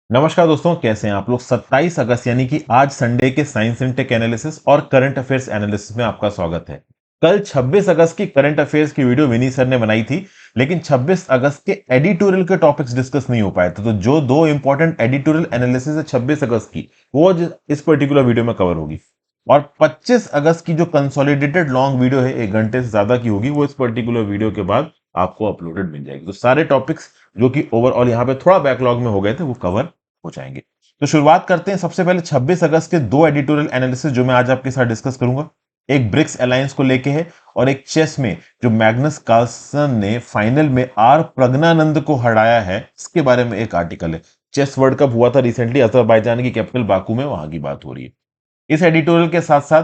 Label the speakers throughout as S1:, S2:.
S1: नमस्कार दोस्तों, कैसे हैं आप लोग। 27 अगस्त यानी कि आज संडे के साइंस एंड टेक एनालिसिस और करंट अफेयर्स एनालिसिस में आपका स्वागत है। कल 26 अगस्त की करंट अफेयर्स की वीडियो विनी सर ने बनाई थी, लेकिन 26 अगस्त के एडिटोरियल के टॉपिक्स डिस्कस नहीं हो पाए थे। तो जो दो इंपॉर्टेंट एडिटोरियल एनालिसिस है 26 अगस्त की, वो आज इस पर्टिकुलर वीडियो में कवर होगी। और 25 अगस्त की जो कंसोलिडेटेड लॉन्ग वीडियो है, 1 घंटे से ज्यादा की होगी, वो इस पर्टिकुलर वीडियो के बाद आपको अपलोडेड मिल जाएगी। तो सारे टॉपिक्स जो कि ओवरऑल यहाँ पे थोड़ा बैकलॉग में हो गए थे, वो कवर हो जाएंगे। तो शुरुआत करते हैं सबसे पहले 26 अगस्त के दो एडिटोरियल एनालिसिस जो मैं आज आपके साथ डिस्कस करूंगा। एक ब्रिक्स अलायंस को लेके है और एक चेस में जो मैग्नस कार्लसन ने फाइनल में आर प्रज्ञानंद को हराया है, इसके बारे में एक आर्टिकल है। चेस वर्ल्ड कप हुआ था रिसेंटली अजरबैजान की कैपिटल बाकू में, वहां की बात हो रही है। इस एडिटोरियल के साथ साथ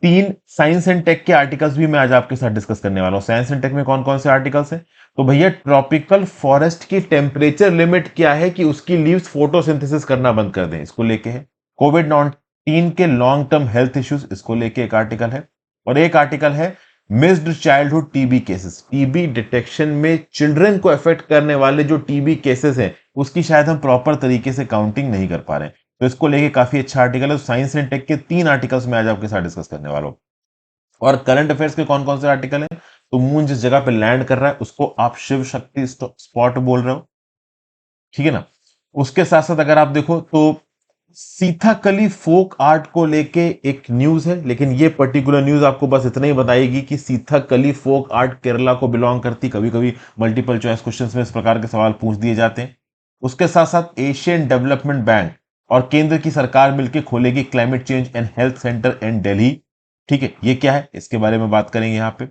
S1: 3 साइंस एंड टेक के आर्टिकल्स भी मैं आज आपके साथ डिस्कस करने वाला हूं। साइंस एंड टेक में कौन कौन से आर्टिकल्स हैं? तो भैया, ट्रॉपिकल फॉरेस्ट की टेम्परेचर लिमिट क्या है कि उसकी लीव्स फोटोसिंथेसिस करना बंद कर दें, इसको लेके है। कोविड 19 के लॉन्ग टर्म हेल्थ इश्यूज, इसको लेके एक आर्टिकल है। और एक आर्टिकल है missed childhood TB cases. TB detection में चिल्ड्रन को अफेक्ट करने वाले जो टीबी केसेस हैं, उसकी शायद हम प्रॉपर तरीके से काउंटिंग नहीं कर पा रहे हैं। तो इसको लेके काफी अच्छा आर्टिकल है। साइंस एंड टेक के 3 आर्टिकल्स मैं आज आपके साथ डिस्कस करने वाला हूं। और करंट अफेयर्स के कौन कौन से आर्टिकल हैं? तो मून जिस जगह पे लैंड कर रहा है उसको आप शिव शक्ति स्पॉट बोल रहे हो, ठीक है ना। उसके साथ साथ अगर आप देखो तो सीथाकली फोक आर्ट को लेके एक न्यूज है, लेकिन ये पर्टिकुलर न्यूज आपको बस इतना ही बताएगी कि सीथाकली फोक आर्ट केरला को बिलोंग करती। कभी कभी मल्टीपल चॉइस क्वेश्चंस में इस प्रकार के सवाल पूछ दिए जाते हैं। उसके साथ साथ एशियन डेवलपमेंट बैंक और केंद्र की सरकार मिलकर खोलेगी climate change and health centre in Delhi. ठीक है, ये क्या है, इसके बारे में बात करेंगे यहाँ पे।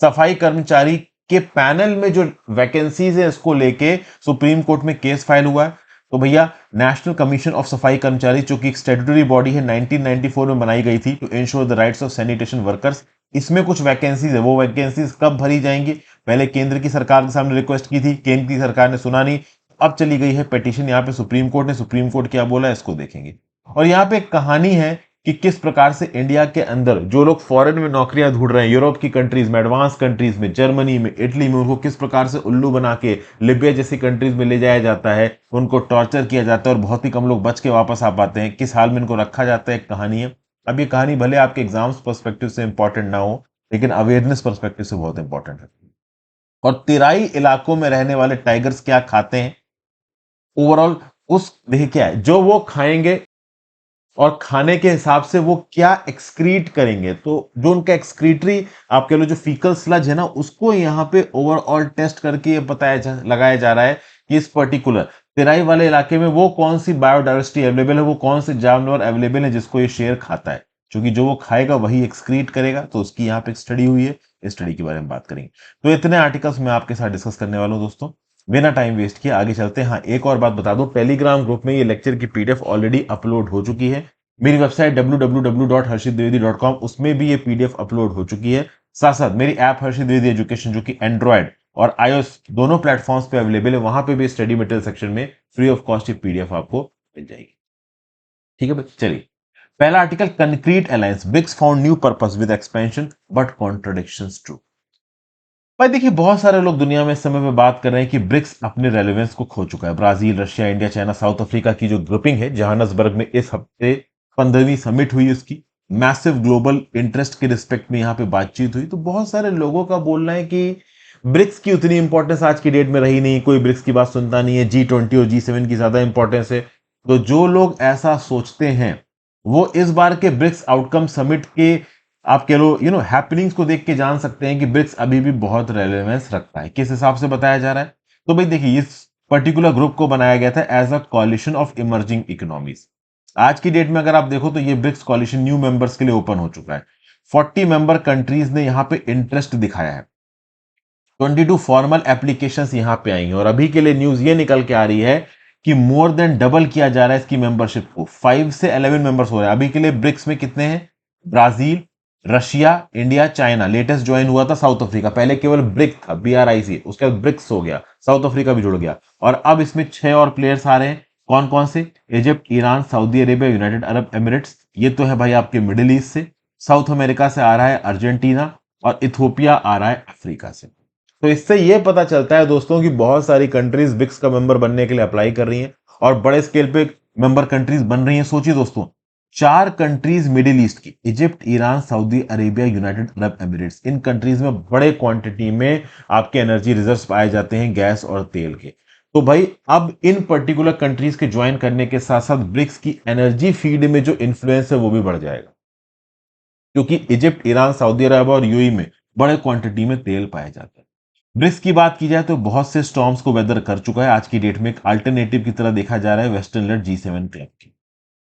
S1: सफाई कर्मचारी के पैनल में जो वैकेंसीज है, इसको लेके सुप्रीम कोर्ट में केस फाइल हुआ है। तो भैया, नेशनल कमीशन ऑफ सफाई कर्मचारी, जो कि एक स्टैट्यूटरी बॉडी है, 1994 में बनाई गई थी to ensure the rights of sanitation workers. इसमें कुछ वैकेंसीज है, वो वैकेंसीज कब भरी जाएंगी? पहले केंद्र की सरकार के सामने रिक्वेस्ट की थी, केंद्र की सरकार ने सुना नहीं। अब चली गई है पिटीशन यहाँ पे सुप्रीम कोर्ट ने। सुप्रीम कोर्ट क्या बोला, इसको देखेंगे। और यहाँ पे एक कहानी है कि किस प्रकार से इंडिया के अंदर जो लोग फॉरेन में नौकरियां ढूंढ रहे हैं, यूरोप की कंट्रीज में, एडवांस कंट्रीज में, जर्मनी में, इटली में, उनको किस प्रकार से उल्लू बना के लिबिया जैसी कंट्रीज में ले जाया जाता है, उनको टॉर्चर किया जाता है और बहुत ही कम लोग बच के वापस आ पाते हैं, किस हाल में इनको रखा जाता है, एक कहानी है। अब ये कहानी भले आपके एग्जाम्स पर्सपेक्टिव से इंपॉर्टेंट ना हो, लेकिन अवेयरनेस पर्सपेक्टिव से बहुत इंपॉर्टेंट है। और तिराई इलाकों में रहने वाले टाइगर्स क्या खाते हैं ओवरऑल, उस देखिए क्या है जो वो खाएंगे और खाने के हिसाब से वो क्या एक्सक्रीट करेंगे। तो जो उनका एक्सक्रीटरी, आप कह लो जो फीकल स्लज है ना, उसको यहाँ पे ओवरऑल टेस्ट करके ये लगाया जा रहा है कि इस पर्टिकुलर तेराई वाले इलाके में वो कौन सी बायोडाइवर्सिटी अवेलेबल है, वो कौन से जानवर अवेलेबल है जिसको ये शेर खाता है। क्योंकि जो वो खाएगा वही एक्सक्रीट करेगा, तो उसकी यहाँ पे स्टडी हुई है, इस स्टडी के बारे में बात करेंगे। तो इतने आर्टिकल्स मैं आपके साथ डिस्कस करने वाला हूँ दोस्तों। बिना टाइम वेस्ट किए आगे चलते हैं। हाँ, एक और बात बता दूं, टेलीग्राम ग्रुप में ये लेक्चर की पीडीएफ ऑलरेडी अपलोड हो चुकी है। मेरी वेबसाइट www.harshitdwedi.com, उसमें भी ये पीडीएफ अपलोड हो चुकी है। साथ साथ मेरी ऐप हर्षित द्विवेदी एजुकेशन, जो कि एंड्रॉयड और आईओएस दोनों प्लेटफॉर्म्स पे अवेलेबल है, वहां पे भी स्टडी मटेरियल सेक्शन में फ्री ऑफ कॉस्ट ये पीडीएफ आपको मिल जाएगी। ठीक है भाई, चलिए। पहला article, concrete alliance, BRICS found new purpose with expansion but contradictions true. भाई देखिए, बहुत सारे लोग दुनिया में इस समय पे बात कर रहे हैं कि ब्रिक्स अपने रेलेवेंस को खो चुका है। Brazil, Russia, India, China, south Africa की जो ग्रुपिंग है, जोहान्सबर्ग में इस हफ्ते 15वीं समिट हुई उसकी। मैसिव ग्लोबल इंटरेस्ट के रिस्पेक्ट में यहाँ पे बातचीत हुई। तो बहुत सारे लोगों का बोलना है कि ब्रिक्स की उतनी इंपॉर्टेंस आज की डेट में रही नहीं, कोई ब्रिक्स की बात सुनता नहीं है, G20 और G7 की ज्यादा इंपॉर्टेंस है। तो जो लोग ऐसा सोचते हैं, वो इस बार के ब्रिक्स आउटकम समिट के, आप कह लो हैपनिंग्स को देख के जान सकते हैं कि ब्रिक्स अभी भी बहुत रेलेवेंस रखता है। किस हिसाब से बताया जा रहा है? तो भाई देखिए, इस पर्टिकुलर ग्रुप को बनाया गया था as a coalition of emerging economies. आज की डेट में अगर आप देखो तो ये ब्रिक्स कॉलिशन न्यू मेंबर्स के लिए ओपन हो चुका है। 40 मेंबर कंट्रीज ने यहां पे इंटरेस्ट दिखाया है। 22 फॉर्मल एप्लीकेशंस यहां पे आई हैं और अभी के लिए न्यूज ये निकल के आ रही है कि मोर देन डबल किया जा रहा है इसकी मेंबरशिप को। 5 से 11 मेंबर्स हो रहे हैं अभी के लिए। ब्रिक्स में कितने हैं? Brazil, Russia, India, China, latest join हुआ था साउथ अफ्रीका। पहले केवल ब्रिक था, BRIC, उसके बाद ब्रिक्स हो गया, साउथ अफ्रीका भी जुड़ गया। और अब इसमें 6 और प्लेयर्स आ रहे हैं। कौन कौन से? Egypt, Iran, Saudi Arabia, United Arab Emirates, ये तो है भाई आपके मिडिल ईस्ट से। साउथ अमेरिका से आ रहा है अर्जेंटीना, और इथियोपिया आ रहा है अफ्रीका से। तो इससे यह पता चलता है दोस्तों कि बहुत सारी कंट्रीज ब्रिक्स का मेंबर बनने के लिए अप्लाई कर रही हैं। और बड़े स्केल पे मेंबर कंट्रीज बन रही हैं। सोचिए दोस्तों, 4 कंट्रीज मिडिल ईस्ट की, Egypt, Iran, Saudi Arabia, United Arab Emirates, इन कंट्रीज में बड़े क्वांटिटी में आपके एनर्जी रिजर्व्स पाए जाते हैं गैस और तेल के। तो भाई अब इन पर्टिकुलर कंट्रीज के ज्वाइन करने के साथ साथ ब्रिक्स की एनर्जी फीड में जो इन्फ्लुएंस है वो भी बढ़ जाएगा, क्योंकि इजिप्ट, ईरान, सऊदी अरब और यूएई में बड़े क्वांटिटी में तेल पाए जाते हैं। ब्रिक्स की बात की जाए तो बहुत से स्टॉर्म्स को वेदर कर चुका है, आज की डेट में एक अल्टरनेटिव की तरह देखा जा रहा है वेस्टर्न लेड G7 क्लब की।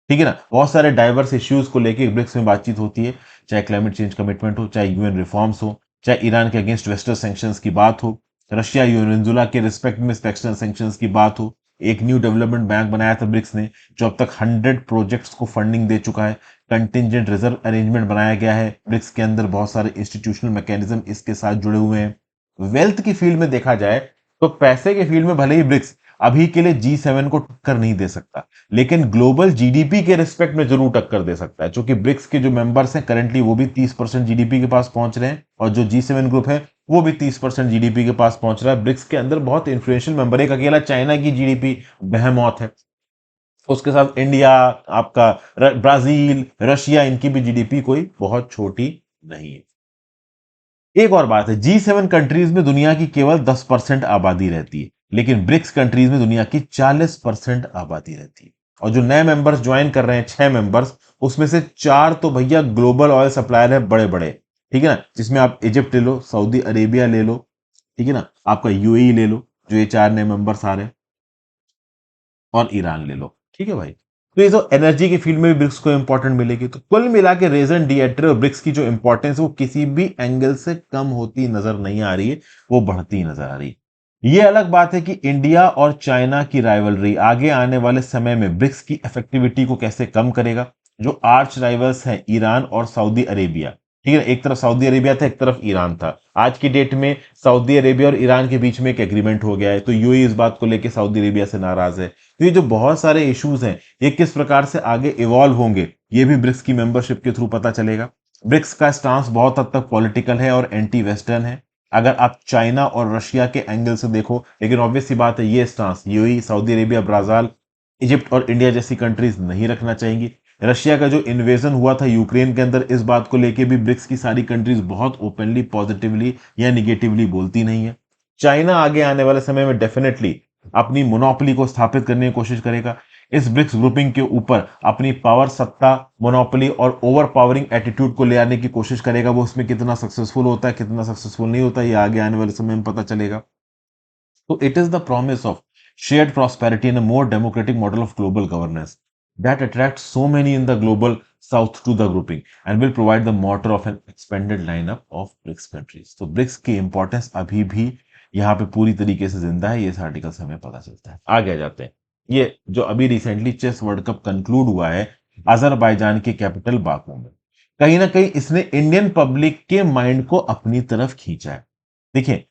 S1: ठीक है ना, बहुत सारे डाइवर्स इश्यूज को लेकर ब्रिक्स में बातचीत होती है, चाहे क्लाइमेट चेंज कमिटमेंट हो, चाहे यूएन रिफॉर्म्स हो, चाहे ईरान के अगेंस्ट वेस्टर्न सैंक्शंस की बात हो, रशिया वेनेजुएला के रिस्पेक्ट में वेस्टर्न सैंक्शंस की बात हो। एक न्यू डेवलपमेंट बैंक बनाया था ब्रिक्स ने, जो अब तक 100 प्रोजेक्ट्स को फंडिंग दे चुका है। कंटिजेंट रिजर्व अरेंजमेंट बनाया गया है ब्रिक्स के अंदर, बहुत सारे इंस्टीट्यूशनल मैकेनिज्म इसके साथ जुड़े हुए हैं। वेल्थ की फील्ड में देखा जाए तो पैसे के फील्ड में भले ही ब्रिक्स अभी के लिए G7 को टक्कर नहीं दे सकता, लेकिन ग्लोबल जीडीपी के रिस्पेक्ट में जरूर टक्कर दे सकता है, क्योंकि ब्रिक्स के जो मेंबर्स हैं करंटली वो भी 30% जीडीपी के पास पहुंच रहे हैं, और जो G7 ग्रुप है वो भी 30% जीडीपी के पास पहुंच रहा है। ब्रिक्स के अंदर बहुत इंफ्लुएंशियल मेंबर, एक अकेला चाइना की जीडीपी बेहमौत है, उसके साथ इंडिया, आपका ब्राजील, रशिया, इनकी भी जीडीपी कोई बहुत छोटी नहीं है। एक और बात है, G7 कंट्रीज में दुनिया की केवल 10% आबादी रहती है, लेकिन ब्रिक्स कंट्रीज में दुनिया की 40% आबादी रहती है। और जो नए मेंबर्स ज्वाइन कर रहे हैं, 6 मेंबर्स, उसमें से 4 तो भैया ग्लोबल ऑयल सप्लायर है बड़े बड़े। ठीक है ना, जिसमें आप इजिप्ट ले लो, सऊदी अरेबिया ले लो, ठीक है ना, आपका यूएई ले लो, जो ये 4 नए मेंबर्स आ रहे हैं, और ईरान ले लो। ठीक है भाई, तो ये तो एनर्जी की फील्ड में भी ब्रिक्स को इंपॉर्टेंट मिलेगी। तो कुल मिला के रेजन डिएट्रे और ब्रिक्स की जो इंपॉर्टेंस है वो किसी भी एंगल से कम होती नजर नहीं आ रही है, वो बढ़ती नजर आ रही है। ये अलग बात है कि इंडिया और चाइना की राइवलरी आगे आने वाले समय में ब्रिक्स की इफेक्टिविटी को कैसे कम करेगा। जो आर्च राइवल्स हैं ईरान और सऊदी अरेबिया, ठीक है, एक तरफ सऊदी अरेबिया था, एक तरफ ईरान था, आज की डेट में सऊदी अरेबिया और ईरान के बीच में एक एग्रीमेंट हो गया है, तो यूएई इस बात को लेकर सऊदी अरेबिया से नाराज है। तो ये जो बहुत सारे इश्यूज हैं, ये किस प्रकार से आगे इवॉल्व होंगे, ये भी ब्रिक्स की मेंबरशिप के थ्रू पता चलेगा। ब्रिक्स का स्टांस बहुत हद तक पॉलिटिकल है और एंटी वेस्टर्न है, अगर आप चाइना और रशिया के एंगल से देखो, लेकिन ऑब्वियस सी बात है ये stance UAE, Saudi Arabia, Brazil, Egypt और इंडिया जैसी कंट्रीज नहीं रखना चाहेंगी। रशिया का जो इन्वेजन हुआ था यूक्रेन के अंदर, इस बात को लेके भी ब्रिक्स की सारी कंट्रीज बहुत ओपनली पॉजिटिवली या निगेटिवली बोलती नहीं है। चाइना आगे आने वाले समय में डेफिनेटली अपनी मोनोपोली को स्थापित करने की कोशिश करेगा। इस ब्रिक्स ग्रुपिंग के ऊपर अपनी पावर, सत्ता, मोनोपोली और ओवर पावरिंग एटीट्यूड को ले आने की कोशिश करेगा। वो उसमें कितना सक्सेसफुल होता है, कितना सक्सेसफुल नहीं होता, ये आगे आने वाले समय में पता चलेगा। So it is the promise of shared prosperity and a more democratic model of global governance that attracts so many in the global south to the grouping and will provide the motor of an expanded lineup of BRICS countries. तो BRICS की importance अभी भी यहाँ पे पूरी तरीके से जिंदा है, ये इस आर्टिकल से हमें पता चलता है। आगे आ जाते हैं, ये जो अभी recently chess world cup conclude हुआ है अजरबैजान के कैपिटल बाकू में, कहीं ना कहीं इसने इंडियन पब्लिक के माइंड को अपनी तरफ खींचा है। देखिए,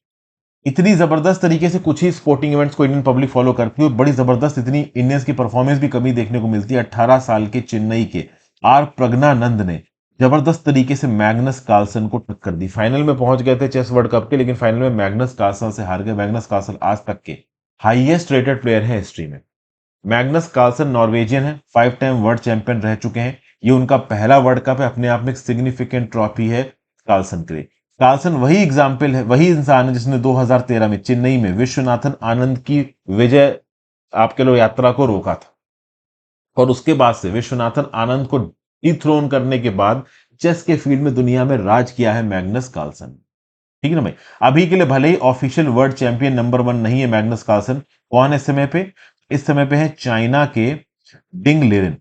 S1: इतनी जबरदस्त तरीके से कुछ ही स्पोर्टिंग इवेंट्स को इंडियन पब्लिक फॉलो करती है, बड़ी जबरदस्त इतनी इंडियंस की परफॉर्मेंस भी कमी देखने को मिलती है। 18 साल के चेन्नई के आर प्रज्ञानंद ने जबरदस्त तरीके से मैग्नस कार्लसन को टक्कर दी, फाइनल में पहुंच गए थे चेस वर्ल्ड कप के, लेकिन फाइनल में मैग्नस कार्लसन से हार गए। मैग्नस कार्लसन आज तक के हाईएस्ट रेटेड प्लेयर है हिस्ट्री में। मैग्नस कार्लसन नॉर्वेजियन है, 5 टाइम वर्ल्ड चैंपियन रह चुके हैं, ये उनका पहला वर्ल्ड कप है, अपने आप में एक सिग्निफिकेंट ट्रॉफी है कार्लसन के लिए। कार्लसन वही एग्जाम्पल है, वही इंसान है जिसने 2013 में चेन्नई में विश्वनाथन आनंद की विजय आपके लोग यात्रा को रोका था, और उसके बाद से विश्वनाथन आनंद को डिथ्रोन करने के बाद चेस के फील्ड में दुनिया में राज किया है मैग्नस कार्लसन। ठीक है ना भाई, अभी के लिए भले ही ऑफिशियल वर्ल्ड चैंपियन नंबर 1 नहीं है मैग्नस कार्लसन, कौन है इस समय पे? इस समय पे है चाइना के डिंग लेरेन।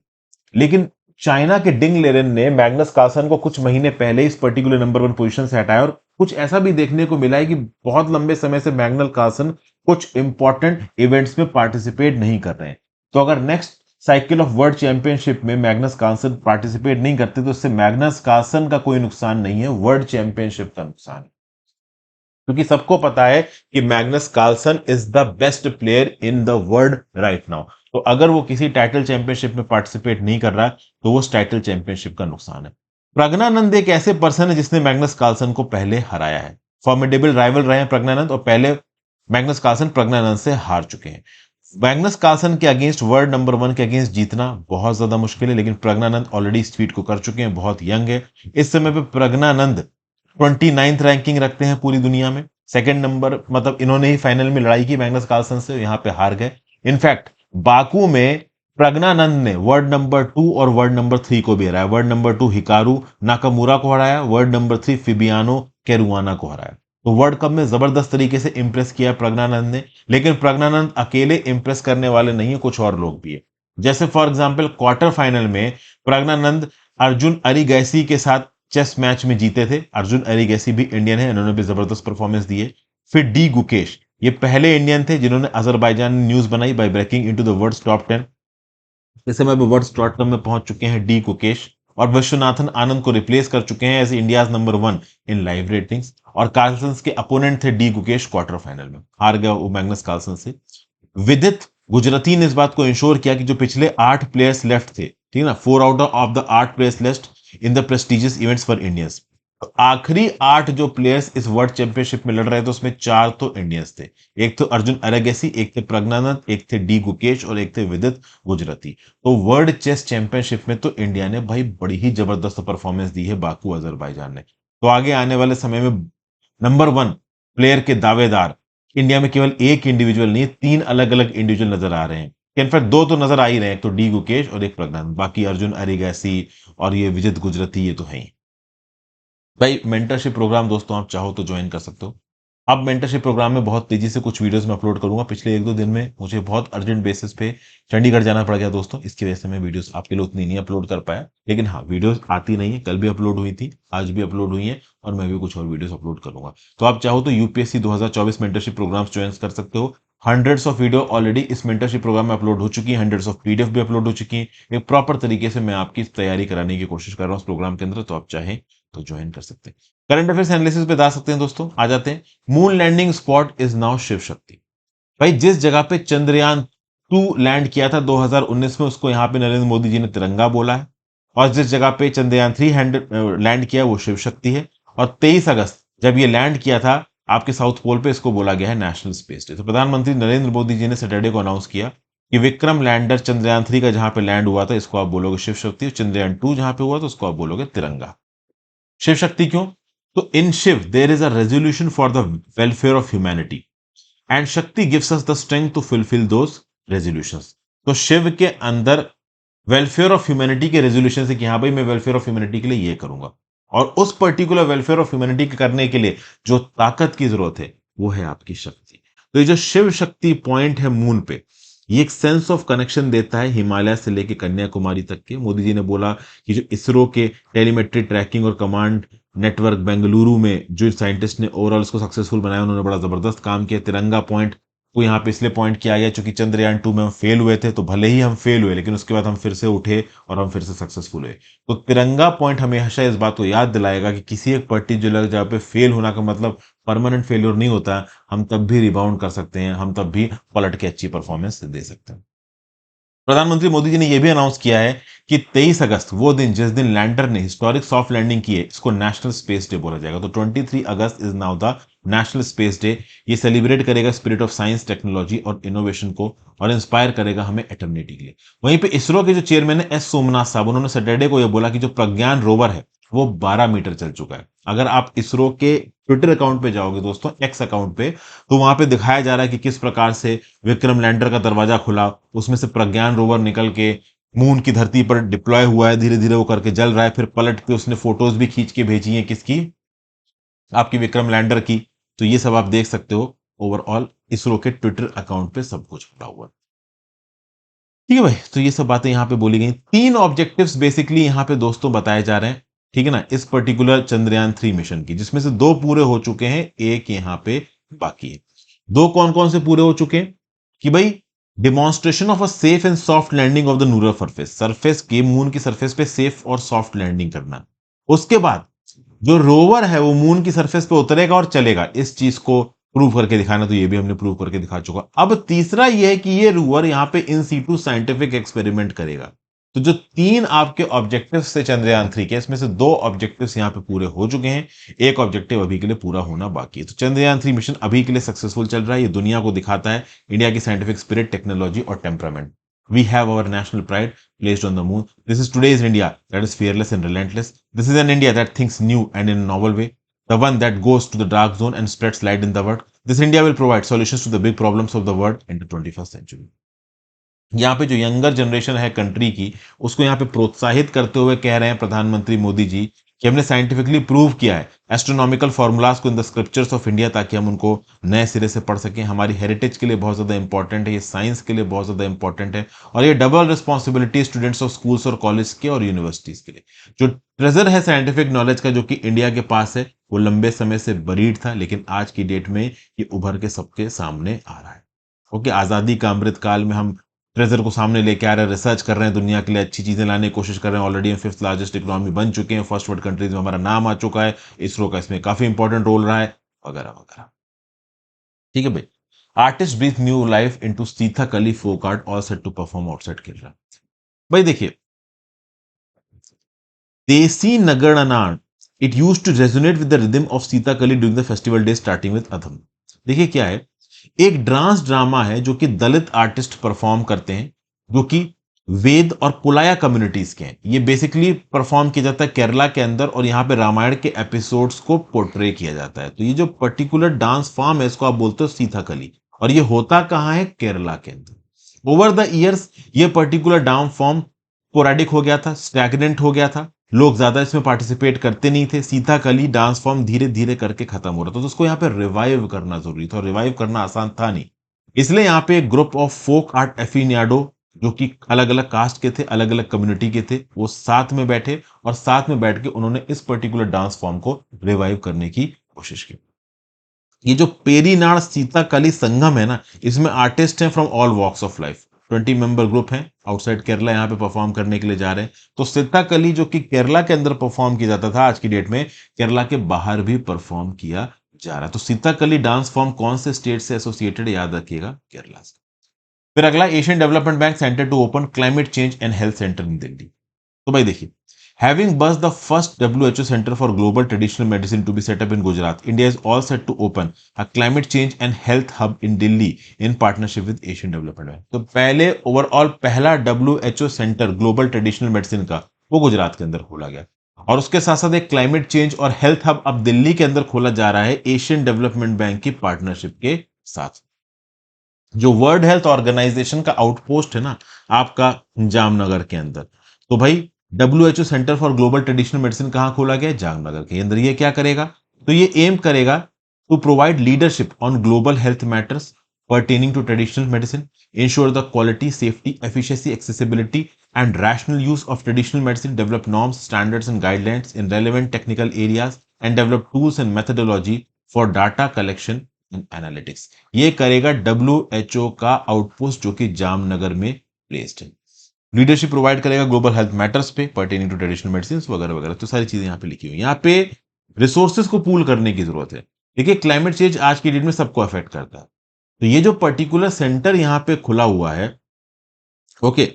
S1: लेकिन चाइना के डिंग लेरेन ने मैग्नस कार्लसन को कुछ महीने पहले इस पर्टिकुलर नंबर 1 पोजीशन से हटाया, और कुछ ऐसा भी देखने को मिला है कि बहुत लंबे समय से मैग्नस कार्लसन कुछ इंपॉर्टेंट इवेंट्स में पार्टिसिपेट नहीं कर रहे हैं। तो अगर next cycle of world championship में मैग्नस कार्लसन पार्टिसिपेट नहीं करते, तो इससे मैग्नस कार्लसन का कोई नुकसान नहीं है, वर्ल्ड चैंपियनशिप का नुकसान है, क्योंकि सबको पता है कि Magnus Carlsen is the best player in the world right now. तो अगर वो किसी टाइटल चैंपियनशिप में पार्टिसिपेट नहीं कर रहा, तो वो टाइटल चैंपियनशिप का नुकसान है। प्रज्ञानंद एक ऐसे पर्सन है जिसने मैग्नस कार्लसन को पहले हराया है, फॉर्मिडेबल राइवल रहे हैं प्रज्ञानंद, और पहले मैग्नस कार्लसन प्रज्ञानंद से हार चुके हैं। मैग्नस कार्लसन के अगेंस्ट वर्ल्ड नंबर 1 के अगेंस्ट जीतना बहुत ज्यादा मुश्किल है, लेकिन प्रज्ञानंद ऑलरेडी इस फीट को कर चुके हैं, बहुत यंग है। इस समय पे प्रज्ञानंद 29th रैंकिंग रखते हैं पूरी दुनिया में। सेकंड नंबर, मतलब इन्होंने ही फाइनल में लड़ाई की मैग्नस कार्लसन से, यहाँ पे हार गए। इनफैक्ट बाकू में प्रज्ञानंद ने वर्ल्ड नंबर 2 और वर्ल्ड नंबर 3 को भी हराया। वर्ल्ड नंबर 2 हिकारू नाकामुरा को हराया, वर्ल्ड नंबर 3 फिबियानो कैरुआना को हराया। तो वर्ल्ड कप में जबरदस्त तरीके से इंप्रेस किया प्रज्ञानंद ने। लेकिन प्रज्ञानंद अकेले इंप्रेस करने वाले नहीं है, कुछ और लोग भी है। जैसे फॉर एग्जांपल क्वार्टर फाइनल में प्रज्ञानंद अर्जुन अरिगैसी के साथ चेस मैच में जीते थे। अर्जुन अरिगैसी भी इंडियन है, इन्होंने भी जबरदस्त परफॉर्मेंस दी है। फिर डी गुकेश, ये पहले इंडियन थे जिन्होंने अजरबैजान में न्यूज बनाई by breaking into the world's top 10। इस समय वर्ल्ड्स टॉप 10 में पहुंच चुके हैं डी गुकेश, और विश्वनाथन आनंद को रिप्लेस कर चुके हैं as India number 1 in live ratings. और कार्लसन के अपोनेंट थे डी गुकेश, क्वार्टर फाइनल में हार गया वो मैग्नस कार्लसन से। विदित गुजराती ने इस बात को इंश्योर किया कि जो पिछले 8 प्लेयर्स लेफ्ट थे, ठीक है ना, 4 out of the 8 players left in the prestigious events for Indians. तो आखिरी 8 जो प्लेयर्स इस वर्ल्ड चैंपियनशिप में लड़ रहे थे, उसमें 4 तो इंडियंस थे। एक तो अर्जुन अरेगेसी, एक थे प्रज्ञानंद, एक थे डी गुकेश और एक थे विदित गुजराती। तो वर्ल्ड चेस चैंपियनशिप में तो इंडिया ने भाई बड़ी ही जबरदस्त परफॉर्मेंस दी है बाकू अजरबैजान ने। तो आगे आने वाले समय में नंबर 1 प्लेयर के दावेदार इंडिया में केवल एक इंडिविजुअल नहीं, 3 अलग अलग इंडिविजुअल नजर आ रहे हैं। इनफैक्ट 2 तो नजर आ ही रहे हैं, एक तो डी गुकेश और एक प्रज्ञानंद, बाकी अर्जुन अरिगैसी और ये विजित गुजराती ये तो है ही। भाई मेंटरशिप प्रोग्राम दोस्तों आप चाहो तो ज्वाइन कर सकते हो। अब मेंटरशिप प्रोग्राम में बहुत तेजी से कुछ वीडियोस में अपलोड करूंगा। पिछले 1-2 दिन में मुझे बहुत अर्जेंट बेसिस पे चंडीगढ़ जाना पड़ गया दोस्तों, इसकी वजह से मैं वीडियोस आपके लिए उतनी नहीं अपलोड कर पाया। लेकिन हाँ, वीडियोस आती नहीं है, कल भी अपलोड हुई थी, आज भी अपलोड हुई है, और मैं भी कुछ और वीडियोस अपलोड करूंगा। तो आप चाहो तो यूपीएससी 2024 मेंटरशिप प्रोग्राम्स ज्वाइन कर सकते हो। हंड्रेड्स ऑफ वीडियो ऑलरेडी इस मेंटरशिप प्रोग्राम में अपलोड हो चुकी है, हंड्रेड्स ऑफ पीडीएफ भी अपलोड हो चुकी है। एक प्रॉपर तरीके से मैं आपकी तैयारी कराने की कोशिश कर रहा हूँ इस प्रोग्राम के अंदर, तो आप चाहें तो ज्वाइन कर सकते हैं। करंट अफेयर्स एनालिसिस पे जा सकते हैं दोस्तों, आ जाते हैं। Moon landing spot is now Shiv Shakti. भाई जिस जगह पे चंद्रयान 2 लैंड किया था 2019 में, उसको यहां पे नरेंद्र मोदी जी ने तिरंगा बोला है। और जिस जगह पे चंद्रयान 3 लैंड किया वो शिव शक्ति है। और 23 अगस्त जब ये लैंड किया था आपके साउथ पोल पे, इसको बोला गया है नेशनल स्पेस डे। तो प्रधानमंत्री नरेंद्र मोदी जी ने सैटरडे को अनाउंस किया कि विक्रम लैंडर चंद्रयान 3 का जहां पे लैंड हुआ था, इसको आप बोलोगे शिव शक्ति, और चंद्रयान 2 जहां पे हुआ तो उसको आप बोलोगे तिरंगा। शिव शक्ति क्यों? तो in Shiv there is a resolution for the welfare of humanity and Shakti gives us the strength to fulfil those resolutions. तो शिव के अंदर वेलफेयर ऑफ ह्यूमैनिटी के रेजोल्यूशन से कि हाँ भाई मैं वेलफेयर ऑफ ह्यूमैनिटी के लिए ये करूंगा, और उस पर्टिकुलर वेलफेयर ऑफ ह्यूमैनिटी के करने के लिए जो ताकत की जरूरत है वो है आपकी शक्ति। तो ये जो शिव शक्ति पॉइंट है मून पे, ये एक सेंस ऑफ कनेक्शन देता है हिमालय से लेके कन्याकुमारी तक के। मोदी जी ने बोला कि जो इसरो के टेलीमेट्री ट्रैकिंग और कमांड नेटवर्क बेंगलुरु में जो साइंटिस्ट ने ओवरऑल इसको सक्सेसफुल बनाया, उन्होंने बड़ा जबरदस्त काम किया। तिरंगा पॉइंट को यहाँ पे इसलिए पॉइंट किया गया क्योंकि चंद्रयान 2 में हम फेल हुए थे, तो भले ही हम फेल हुए लेकिन उसके बाद हम फिर से उठे और हम फिर से सक्सेसफुल हुए। तो तिरंगा पॉइंट हमेशा इस बात को याद दिलाएगा कि किसी एक पर्टिकुलर जगह पे फेल होना का मतलब परमानेंट फेलियर नहीं होता। हम तब भी रिबाउंड कर सकते हैं, हम तब भी पलट के अच्छी परफॉर्मेंस दे सकते हैं। प्रधानमंत्री मोदी जी ने यह भी अनाउंस किया है कि 23 अगस्त वो दिन जिस दिन लैंडर ने हिस्टोरिक सॉफ्ट लैंडिंग की है, इसको नेशनल स्पेस डे बोला जाएगा। तो 23 August is now the National Space Day. ये सेलिब्रेट करेगा स्पिरिट ऑफ साइंस, टेक्नोलॉजी और इनोवेशन को, और इंस्पायर करेगा हमें एटर्निटी के लिए। वहीं पे इसरो के जो चेयरमैन है एस सोमनाथ साहब, उन्होंने सैटरडे को यह बोला कि जो प्रज्ञान रोवर है वो 12 मीटर चल चुका है। अगर आप इसरो के ट्विटर अकाउंट पे जाओगे दोस्तों, एक्स अकाउंट पे, तो वहां पे दिखाया जा रहा है कि किस प्रकार से विक्रम लैंडर का दरवाजा खुला, उसमें से प्रज्ञान रोवर निकल के मून की धरती पर डिप्लॉय हुआ है, धीरे धीरे वो करके जल रहा है, फिर पलट के उसने फोटोज भी खींच के भेजी है, किसकी? आपकी विक्रम लैंडर की। तो ये सब आप देख सकते हो ओवरऑल इसरो के ट्विटर अकाउंट पे सब कुछ पड़ा हुआ है। ठीक है भाई, तो ये सब बातें यहां पे बोली गई। 3 ऑब्जेक्टिव्स बेसिकली यहां पे दोस्तों बताए जा रहे हैं, ठीक है ना, इस पर्टिकुलर चंद्रयान 3 मिशन की, जिसमें से 2 पूरे हो चुके हैं, एक यहां पे बाकी है। 2 कौन कौन से पूरे हो चुके हैं? कि भाई demonstration of a safe and soft landing of the lunar surface, surface के मून की सरफेस पे सेफ और सॉफ्ट लैंडिंग करना। उसके बाद जो रोवर है वो मून की सरफेस पे उतरेगा और चलेगा, इस चीज को प्रूव करके दिखाना, तो ये भी हमने प्रूव करके दिखा चुका। अब तीसरा ये है कि ये रोवर यहां पे इन सीटू साइंटिफिक एक्सपेरिमेंट करेगा। तो जो 3 आपके ऑब्जेक्टिव्स थे चंद्रयान 3 के, इसमें से 2 ऑब्जेक्टिव्स यहां पे पूरे हो चुके हैं, एक ऑब्जेक्टिव अभी के लिए पूरा होना बाकी है। तो चंद्रयान 3 मिशन अभी के लिए सक्सेसफुल चल रहा है। ये दुनिया को दिखाता है इंडिया की साइंटिफिक स्पिरिट, टेक्नोलॉजी और temperament. We have our national pride placed on the moon. This is today's India that is fearless and relentless. This is an India that thinks new and in novel way, the one that goes to the dark zone and spreads light in the world. This India will provide solutions to the big problems of the world in the 21st century. यहाँ पे जो younger generation है country की, उसको यहाँ पे प्रोत्साहित करते हुए कह रहे हैं प्रधानमंत्री मोदी जी कि हमने साइंटिफिकली प्रूव किया है एस्ट्रोनॉमिकल फॉर्मूलाज को in the scriptures of India, ताकि हम उनको नए सिरे से पढ़ सकें। हमारी हेरिटेज के लिए बहुत ज्यादा इंपॉर्टेंट है, ये साइंस के लिए बहुत ज्यादा इंपॉर्टेंट है, और ये double responsibility students of schools और कॉलेज के और यूनिवर्सिटीज के लिए। जो ट्रेजर है साइंटिफिक नॉलेज का जो कि इंडिया के पास है, वो लंबे समय से बरीड था, लेकिन आज की डेट में ये उभर के सबके सामने आ रहा है। ओके, आजादी का अमृत काल में हम ट्रेजर को सामने लेके आ रहे हैं, रिसर्च कर रहे हैं, दुनिया के लिए अच्छी चीजें लाने की कोशिश कर रहे हैं। ऑलरेडी हम 5th लार्जेस्ट इकोनॉमी बन चुके हैं, फर्स्ट वर्ल्ड कंट्रीज में हमारा नाम आ चुका है, इसरो का इसमें काफी इंपॉर्टेंट रोल रहा है, वगैरह वगैरह। ठीक है भाई। Artist breathe new life into Seethakali folk art all set to perform outside Kerala. भाई देखिए, Desinganadu, it used to resonate with the rhythm of Seethakali during the festival day starting with Atham. देखिए क्या है, एक डांस ड्रामा है जो कि दलित artist perform करते हैं, जो कि वेद और पुलाया कम्युनिटीज के हैं। ये बेसिकली परफॉर्म किया जाता है केरला के अंदर, और यहाँ पे रामायण के एपिसोड्स को पोर्ट्रे किया जाता है। तो ये जो पर्टिकुलर डांस फॉर्म है, इसको आप बोलते हो सीथाकली, और ये होता कहाँ है, केरला के अंदर। ओवर द ईयर्स ये पर्टिकुलर डांस फॉर्म पोराडिक हो गया था, स्टैग्नेंट हो गया था, लोग ज्यादा इसमें पार्टिसिपेट करते नहीं थे। सीताकली डांस फॉर्म धीरे धीरे करके खत्म हो रहा था, तो उसको यहाँ पे रिवाइव करना जरूरी था, और रिवाइव करना आसान था नहीं। इसलिए यहाँ पे एक ग्रुप ऑफ फोक आर्ट एफिनियाडो, जो कि अलग अलग कास्ट के थे, अलग अलग कम्युनिटी के थे, वो साथ में बैठे, और साथ में बैठ के उन्होंने इस पर्टिकुलर डांस फॉर्म को रिवाइव करने की कोशिश की। ये जो पेरीनाड़ सीताकली संगम है ना, इसमें आर्टिस्ट हैं from all walks of life. 20 member group हैं आउटसाइड केरला, यहाँ पे परफॉर्म करने के लिए जा रहे हैं। तो सीताकली जो कि केरला के अंदर परफॉर्म किया जाता था, आज की डेट में केरला के बाहर भी परफॉर्म किया जा रहा है। तो सीताकली डांस फॉर्म कौन से स्टेट से एसोसिएटेड, याद रखिएगा, केरला से। फिर अगला, Asian development bank centre to open climate change and health centre in Delhi. तो भाई देखिए, having bust the first WHO Center for Global Traditional Medicine to be set up in Gujarat, India is all set to open a climate change and health hub in Delhi in partnership with Asian Development Bank. तो पहले overall पहला WHO centre global traditional medicine का वो गुजरात के अंदर खोला गया, और उसके साथ साथ एक क्लाइमेट चेंज और हेल्थ हब अब दिल्ली के अंदर खोला जा रहा है एशियन डेवलपमेंट बैंक की पार्टनरशिप के साथ। जो वर्ल्ड हेल्थ ऑर्गेनाइजेशन का आउटपोस्ट है ना आपका जामनगर के अंदर, तो भाई WHO centre for global traditional medicine कहां खोला गया, जामनगर के अंदर। ये क्या करेगा, तो ये एम करेगा to provide leadership on global health matters pertaining to traditional medicine, ensure the quality, safety, efficacy, accessibility, and rational use of traditional medicine, develop norms, standards, and guidelines in relevant technical areas, and develop tools and methodology for data collection and analytics. ये करेगा WHO का outpost जो कि जामनगर में placed है। Leadership provide करेगा global health matters पे pertaining to traditional medicine वगैरह वगैरह। तो सारी चीजें यहाँ पे लिखी हुई, यहाँ पे रिसोर्सेज को पूल करने की जरूरत है। देखिए, क्लाइमेट चेंज आज की डेट में सबको अफेक्ट करता है, तो ये जो पर्टिकुलर सेंटर यहाँ पे खुला हुआ है, ओके,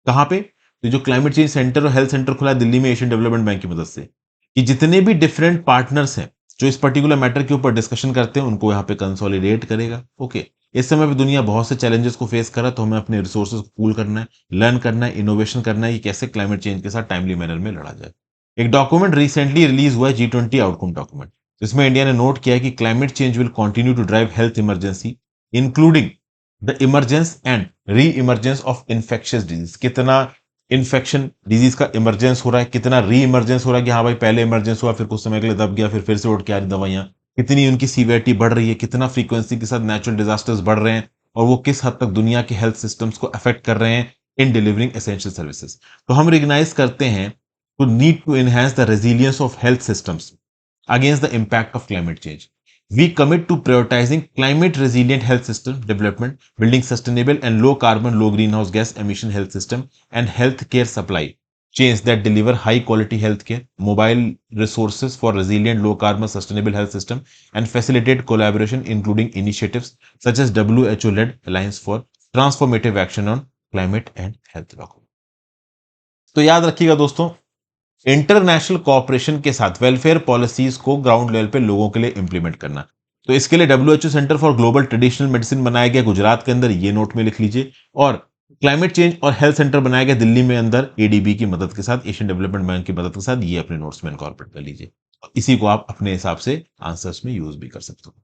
S1: कहाँ पे, तो जो क्लाइमेट चेंज सेंटर और हेल्थ सेंटर खुला है दिल्ली में एशियन डेवलपमेंट बैंक की मदद से, कि जितने भी डिफरेंट पार्टनर्स हैं जो इस पर्टिकुलर मैटर के ऊपर डिस्कशन करते हैं, उनको यहाँ पे कंसोलिडेट करेगा। ओके, इस समय पे दुनिया बहुत से चैलेंजेस को फेस कर रहा है, तो हमें अपने रिसोर्सेज को पूल करना है, लर्न करना है, इनोवेशन करना है कि कैसे क्लाइमेट चेंज के साथ टाइमली मैनर में लड़ा जाए। एक डॉक्यूमेंट रिसेंटली रिलीज हुआ है, G20 आउटकम डॉक्यूमेंट, जिसमें इंडिया ने नोट किया है कि climate change will continue to drive health emergency, including the emergence and re emergence of infectious disease. कितना इन्फेक्शन डिजीज का इमरजेंस हो रहा है, कितना री इमरजेंस हो रहा है कि हाँ भाई पहले इमरजेंस हुआ, फिर कुछ समय के लिए दब गया, फिर से उठ के आ रही दवाइयां, कितनी उनकी सीवियरिटी बढ़ रही है, कितना फ्रीक्वेंसी के साथ नेचुरल डिजास्टर्स बढ़ रहे हैं, और वो किस हद तक दुनिया के हेल्थ सिस्टम्स को अफेक्ट कर रहे हैं इन डिलीवरिंग एसेंशियल सर्विसेज। तो हम रिकग्नाइज करते हैं to need to enhance the resilience of health systems against the impact of climate change. We commit to prioritizing climate resilient health system development, building sustainable and low carbon, low greenhouse gas emission health system, and health care supply chains that deliver high quality health care, mobile resources for resilient, low carbon, sustainable health system, and facilitate collaboration, including initiatives such as WHO led Alliance for Transformative Action on Climate and Health. तो याद रखिएगा दोस्तों, international cooperation के साथ welfare policies को ground level पे लोगों के लिए इंप्लीमेंट करना। तो इसके लिए WHO centre for global traditional medicine बनाया गया गुजरात के अंदर, ये नोट में लिख लीजिए। और क्लाइमेट चेंज और हेल्थ सेंटर बनाया गया दिल्ली में अंदर एडीबी की मदद के साथ, एशियन डेवलपमेंट बैंक की मदद के साथ, ये अपने नोट्स में इनकॉर्पोरेट कर लीजिए। इसी को आप अपने हिसाब से आंसर्स में यूज भी कर सकते हो।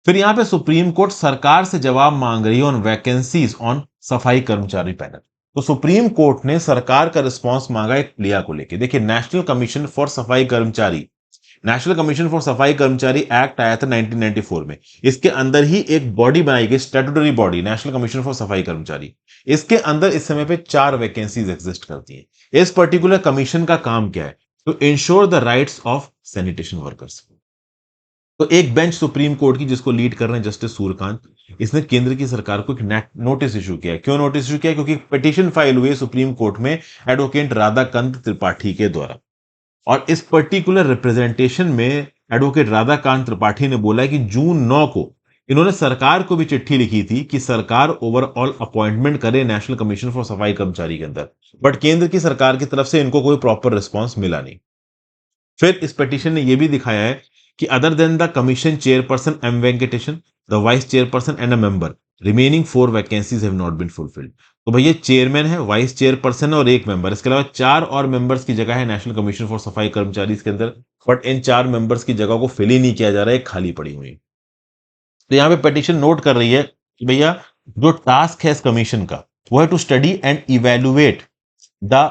S1: फिर यहां पे सुप्रीम कोर्ट सरकार से जवाब मांग रही है ऑन वैकेंसीज ऑन सफाई कर्मचारी पैनल। तो सुप्रीम कोर्ट ने सरकार का रिस्पांस मांगा एक प्लिया को लेकर। देखिए, नेशनल कमीशन फॉर सफाई कर्मचारी, नेशनल कमीशन फॉर सफाई कर्मचारी एक्ट आया था 1994 में। इसके अंदर ही एक बॉडी बनाई गई, statutory body, national commission for सफाई कर्मचारी। इसके अंदर इस समय पे 4 वैकेंसीज एग्जिस्ट करती हैं। इस पर्टिकुलर कमीशन का काम क्या है? To ensure the rights of sanitation workers. तो एक बेंच सुप्रीम कोर्ट की जिसको लीड कर रहे हैं जस्टिस सूर्यकांत, इसने केंद्र की सरकार को एक नोटिस इशू किया। क्यों नोटिस इशू किया? क्योंकि पिटीशन फाइल हुई है सुप्रीम कोर्ट में एडवोकेट राधाकांत त्रिपाठी के द्वारा। और इस पर्टिकुलर रिप्रेजेंटेशन में एडवोकेट राधाकांत त्रिपाठी ने बोला है कि जून 9 को इन्होंने सरकार को भी चिट्ठी लिखी थी कि सरकार ओवरऑल अपॉइंटमेंट करे नेशनल कमीशन फॉर सफाई कर्मचारी के अंदर, बट केंद्र की सरकार की तरफ से इनको कोई प्रॉपर रिस्पॉन्स मिला नहीं। फिर इस पिटीशन ने यह भी दिखाया है कि other than the commission chairperson M Venkatesan, the vice chairperson and a member, remaining 4 vacancies have not been fulfilled. तो भैया चेयरमैन है, वाइस चेयरपर्सन है और एक मेंबर, इसके अलावा 4 और मेंबर्स की जगह है नेशनल कमीशन फॉर सफाई कर्मचारी के अंदर, बट इन 4 मेंबर्स की जगह को फिल ही नहीं किया जा रहा है, खाली पड़ी हुई है। तो यहां पे पिटीशन नोट कर रही है कि भैया जो टास्क है इस कमीशन का वो है to study and evaluate the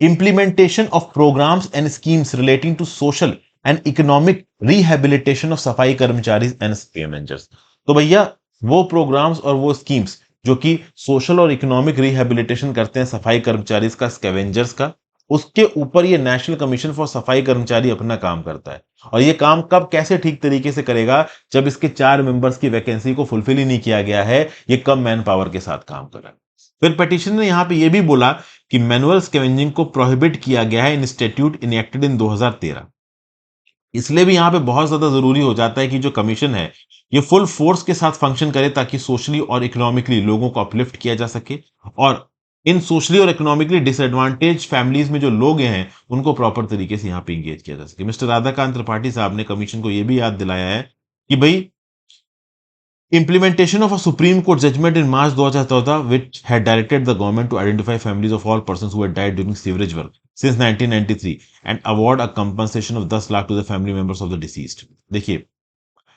S1: implementation of programs and schemes relating to social and economic rehabilitation of सफाई कर्मचारी एंड स्केवेंजर्स। तो भैया वो प्रोग्राम्स और वो स्कीम्स जो कि सोशल और इकोनॉमिक रिहेबिलिटेशन करते हैं सफाई कर्मचारी का, स्केवेंजर्स का, उसके ऊपर ये नेशनल कमीशन फॉर सफाई कर्मचारी अपना काम करता है। और ये काम कब कैसे ठीक तरीके से करेगा? जब इसके 4 मेंबर्स की वैकेंसी को फुलफिल ही नहीं किया गया है, ये कम मैन पावर के साथ काम कर रहा है। फिर पिटीशन ने यहां पे ये भी बोला कि मैनुअल स्कैवेंजिंग को प्रोहिबिट किया गया है इन स्टैट्यूट इनेक्टेड इन 2013। इसलिए भी यहां पे बहुत ज्यादा जरूरी हो जाता है कि जो कमीशन है ये फुल फोर्स के साथ फंक्शन करे ताकि सोशली और इकोनॉमिकली लोगों को अपलिफ्ट किया जा सके, और इन सोशली और इकोनॉमिकली डिसएडवांटेज फैमिलीज में जो लोग हैं उनको प्रॉपर तरीके से यहां पे इंगेज किया जा सके। मिस्टर राधाकांत त्रिपाठी साहब ने कमीशन को यह भी याद दिलाया है कि भाई implementation of a Supreme Court judgment in March 2014, which had directed the government to identify families of all persons who had died during sewerage work since 1993 and award a compensation of 10 lakh to the family members of the deceased। देखिए,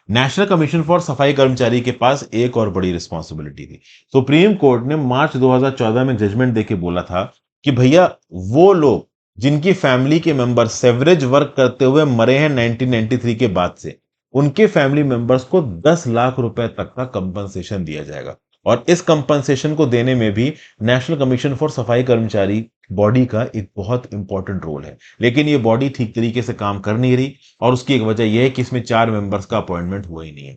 S1: national commission for सफाई कर्मचारी के पास एक और बड़ी responsibility थी। Supreme court ने मार्च 2014 में जजमेंट देके बोला था कि भैया वो लोग जिनकी फैमिली के मेंबर सेवरेज वर्क करते हुए मरे हैं 1993 के बाद से, उनके फैमिली मेंबर्स को 10 लाख रुपए तक का कंपनसेशन दिया जाएगा। और इस कंपनसेशन को देने में भी नेशनल कमीशन फॉर सफाई कर्मचारी बॉडी का एक बहुत इंपॉर्टेंट रोल है। लेकिन ये बॉडी ठीक तरीके से काम कर नहीं रही, और उसकी एक वजह यह है कि इसमें 4 मेंबर्स का अपॉइंटमेंट हुआ ही नहीं है।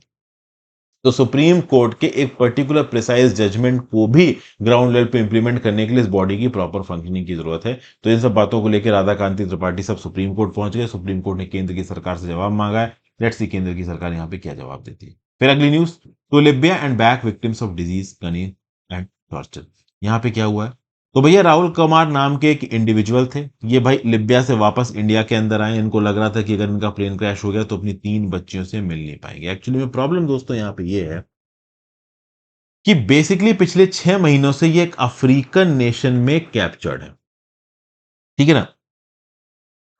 S1: तो सुप्रीम कोर्ट के एक पर्टिकुलर प्रिसाइज जजमेंट को भी ग्राउंड लेवल पे इंप्लीमेंट करने के लिए इस बॉडी की प्रॉपर फंक्शनिंग की जरूरत है। तो इन सब बातों को लेकर राधाकांत त्रिपाठी सब सुप्रीम कोर्ट पहुंच गए। सुप्रीम कोर्ट ने केंद्र की सरकार से जवाब मांगा है। लेट्स सी केंद्र की सरकार यहाँ पे क्या जवाब देती है। फिर अगली न्यूज, तो Libya and back victims of disease, कनी एंड टॉर्चर। यहाँ पे क्या हुआ है? तो भैया राहुल कुमार नाम के एक इंडिविजुअल थे, ये भाई लिबिया से वापस इंडिया के अंदर आए। इनको लग रहा था कि अगर इनका प्लेन क्रैश हो गया तो अपनी 3 बच्चियों से मिल नहीं पाएंगे। एक्चुअली में प्रॉब्लम दोस्तों यहाँ पे ये है कि बेसिकली पिछले 6 महीनों से ये एक अफ्रीकन नेशन में कैप्चर्ड है, ठीक है ना।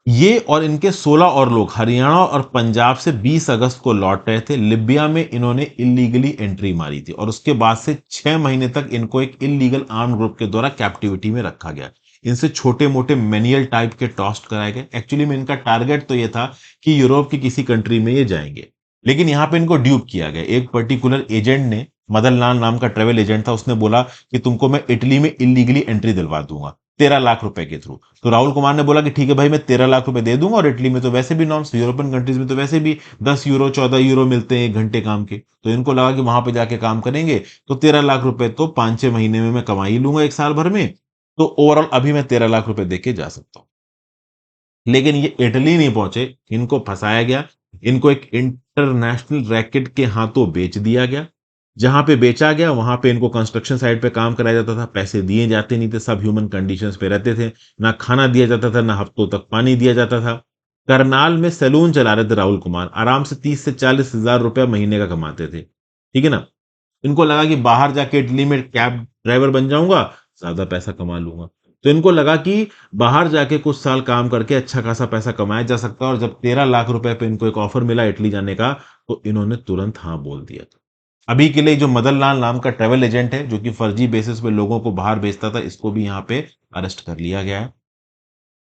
S1: ये और इनके 16 और लोग हरियाणा और पंजाब से 20 अगस्त को लौट रहे थे। लिबिया में इन्होंने इलीगली एंट्री मारी थी और उसके बाद से 6 महीने तक इनको एक इलीगल आर्म ग्रुप के द्वारा कैप्टिविटी में रखा गया। इनसे छोटे मोटे मैनुअल टाइप के टॉस्ट कराए गए। एक्चुअली में इनका टारगेट तो ये था कि यूरोप की किसी कंट्री में ये जाएंगे, लेकिन यहां पे इनको ड्यूप किया गया। एक पर्टिकुलर एजेंट ने, मदन लाल नाम का ट्रेवल एजेंट था, उसने बोला कि तुमको मैं इटली में इलीगली एंट्री दिलवा दूंगा 13 लाख रुपए के थ्रू। तो राहुल कुमार ने बोला कि ठीक है भाई, मैं 13 लाख रुपए दे दूंगा, और इटली में तो वैसे भी नॉर्म्स, यूरोपियन कंट्रीज में तो वैसे भी 10 यूरो 14 यूरो मिलते हैं 1 घंटे काम के। तो इनको लगा कि वहां पे जाके काम करेंगे तो 13 लाख रुपए तो 5-6 महीने में मैं कमा ही लूंगा, 1 साल भर में। तो ओवरऑल अभी मैं 13 लाख रुपए देके जा सकता हूं। लेकिन ये इटली नहीं पहुंचे, इनको फंसाया गया, इनको एक इंटरनेशनल रैकेट के हाथों बेच दिया गया। जहां पे बेचा गया वहां पे इनको कंस्ट्रक्शन साइट पे काम कराया जाता था, पैसे दिए जाते नहीं थे, सब ह्यूमन कंडीशंस पे रहते थे, ना खाना दिया जाता था, ना हफ्तों तक पानी दिया जाता था। करनाल में सैलून चला रहे थे राहुल कुमार, आराम से 30 से 40 हजार रुपया महीने का कमाते थे, ठीक है ना। इनको लगा कि बाहर जाके इटली में कैब ड्राइवर बन जाऊंगा, ज्यादा पैसा कमा लूंगा। तो इनको लगा कि बाहर जाके कुछ साल काम करके अच्छा खासा पैसा कमाया जा सकता है, और जब 13 लाख रुपए पे इनको एक ऑफर मिला इटली जाने का, तो इन्होंने तुरंत हाँ बोल दिया। अभी के लिए जो मदन लाल नाम का ट्रेवल एजेंट है जो कि फर्जी बेसिस पे लोगों को बाहर भेजता था, इसको भी यहाँ पे अरेस्ट कर लिया गया है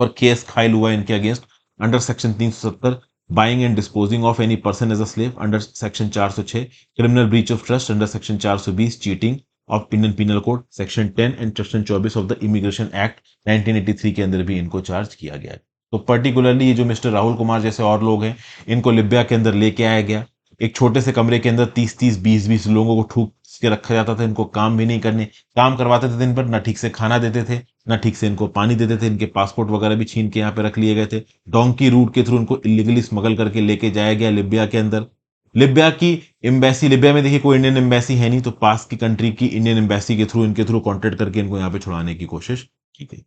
S1: और केस फाइल हुआ है इनके against under section 370, buying and disposing of any person as a slave under section 406, criminal breach of trust under section 420, cheating of Indian penal code section 10 and section 24 of the immigration act 1983 के अंदर भी इनको charge किया गया है। तो particularly ये जो मिस्टर राहुल कुमार जैसे और लोग हैं, इनको लिबिया के अंदर लेके आया गया। एक छोटे से कमरे के अंदर 30-30 20-20 लोगों को ठूक के रखा जाता था, इनको काम भी नहीं करने, काम करवाते थे दिन भर, ना ठीक से खाना देते थे, ना ठीक से इनको पानी देते थे, इनके पासपोर्ट वगैरह भी छीन के यहाँ पे रख लिए गए थे। डोंकी रूट के थ्रू इनको इलीगली स्मगल करके लेके जाया गया लिबिया के अंदर। लिबिया की एम्बेसी, लिबिया में देखिए कोई इंडियन एम्बेसी है नहीं, तो पास की कंट्री की इंडियन एम्बेसी के थ्रू इनके थ्रू कॉन्टेक्ट करके इनको यहाँ पे छुड़ाने की कोशिश की गई,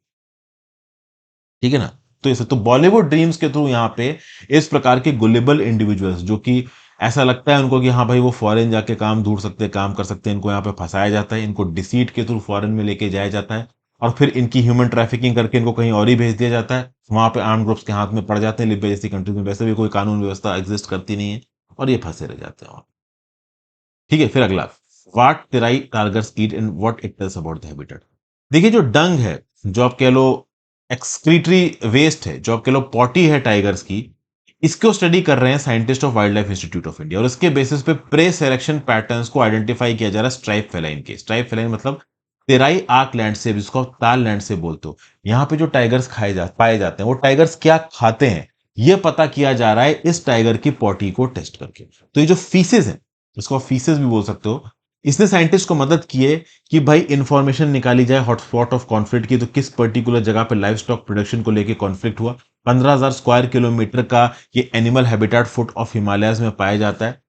S1: ठीक है ना। तो इसे तो बॉलीवुड ड्रीम्स के थ्रू यहाँ पे इस प्रकार के गुलेबल इंडिविजुअल्स जो कि ऐसा लगता है उनको कि हाँ भाई वो फॉरेन जाके काम ढूंढ सकते हैं, काम कर सकते हैं, इनको यहाँ पे फंसाया जाता है, इनको डिसीट के थ्रू फॉरेन में लेके जाया जाता है, और फिर इनकी ह्यूमन ट्रैफिकिंग करके इनको कहीं और ही भेज दिया जाता है, वहां पे आर्म ग्रुप्स के हाथ में पड़ जाते हैं। लिबिया जैसी कंट्री में वैसे भी कोई कानून व्यवस्था एग्जिस्ट करती नहीं है, और ये फंसे रह जाते हैं वहां। ठीक है, फिर अगला, what Terai tigers eat and what it tells about the habitat. देखिए जो डंग है, जो आप कह लो एक्सक्रीटरी वेस्ट है, जो आप कह लो पॉटी है टाइगर्स की, इसको स्टडी कर रहे हैं scientist of wild life institute of India, और इसके बेसिस पे प्रे सिलेक्शन पैटर्न्स को आइडेंटिफाई किया जा रहा है स्ट्राइप फेलाइन के। स्ट्राइप फेलाइन मतलब तेराई आर्क लैंडस्केप, जिसको आप ताल लैंडस्केप बोलते हो। यहाँ पे जो टाइगर्स पाए जाते हैं, वो टाइगर्स क्या खाते हैं, ये पता किया जा रहा है इस टाइगर की पॉटी को टेस्ट करके। तो ये जो फीसेस है, इसको आप फीसेस भी बोल सकते हो, इसने साइंटिस्ट को मदद की है कि भाई इंफॉर्मेशन निकाली जाए हॉटस्पॉट ऑफ कॉन्फ्लिक्ट की, तो किस पर्टिकुलर जगह पे लाइव स्टॉक प्रोडक्शन को लेके कॉन्फ्लिक्ट हुआ। 15,000 स्क्वायर किलोमीटर का ये animal habitat foot of Himalayas में पाया जाता है।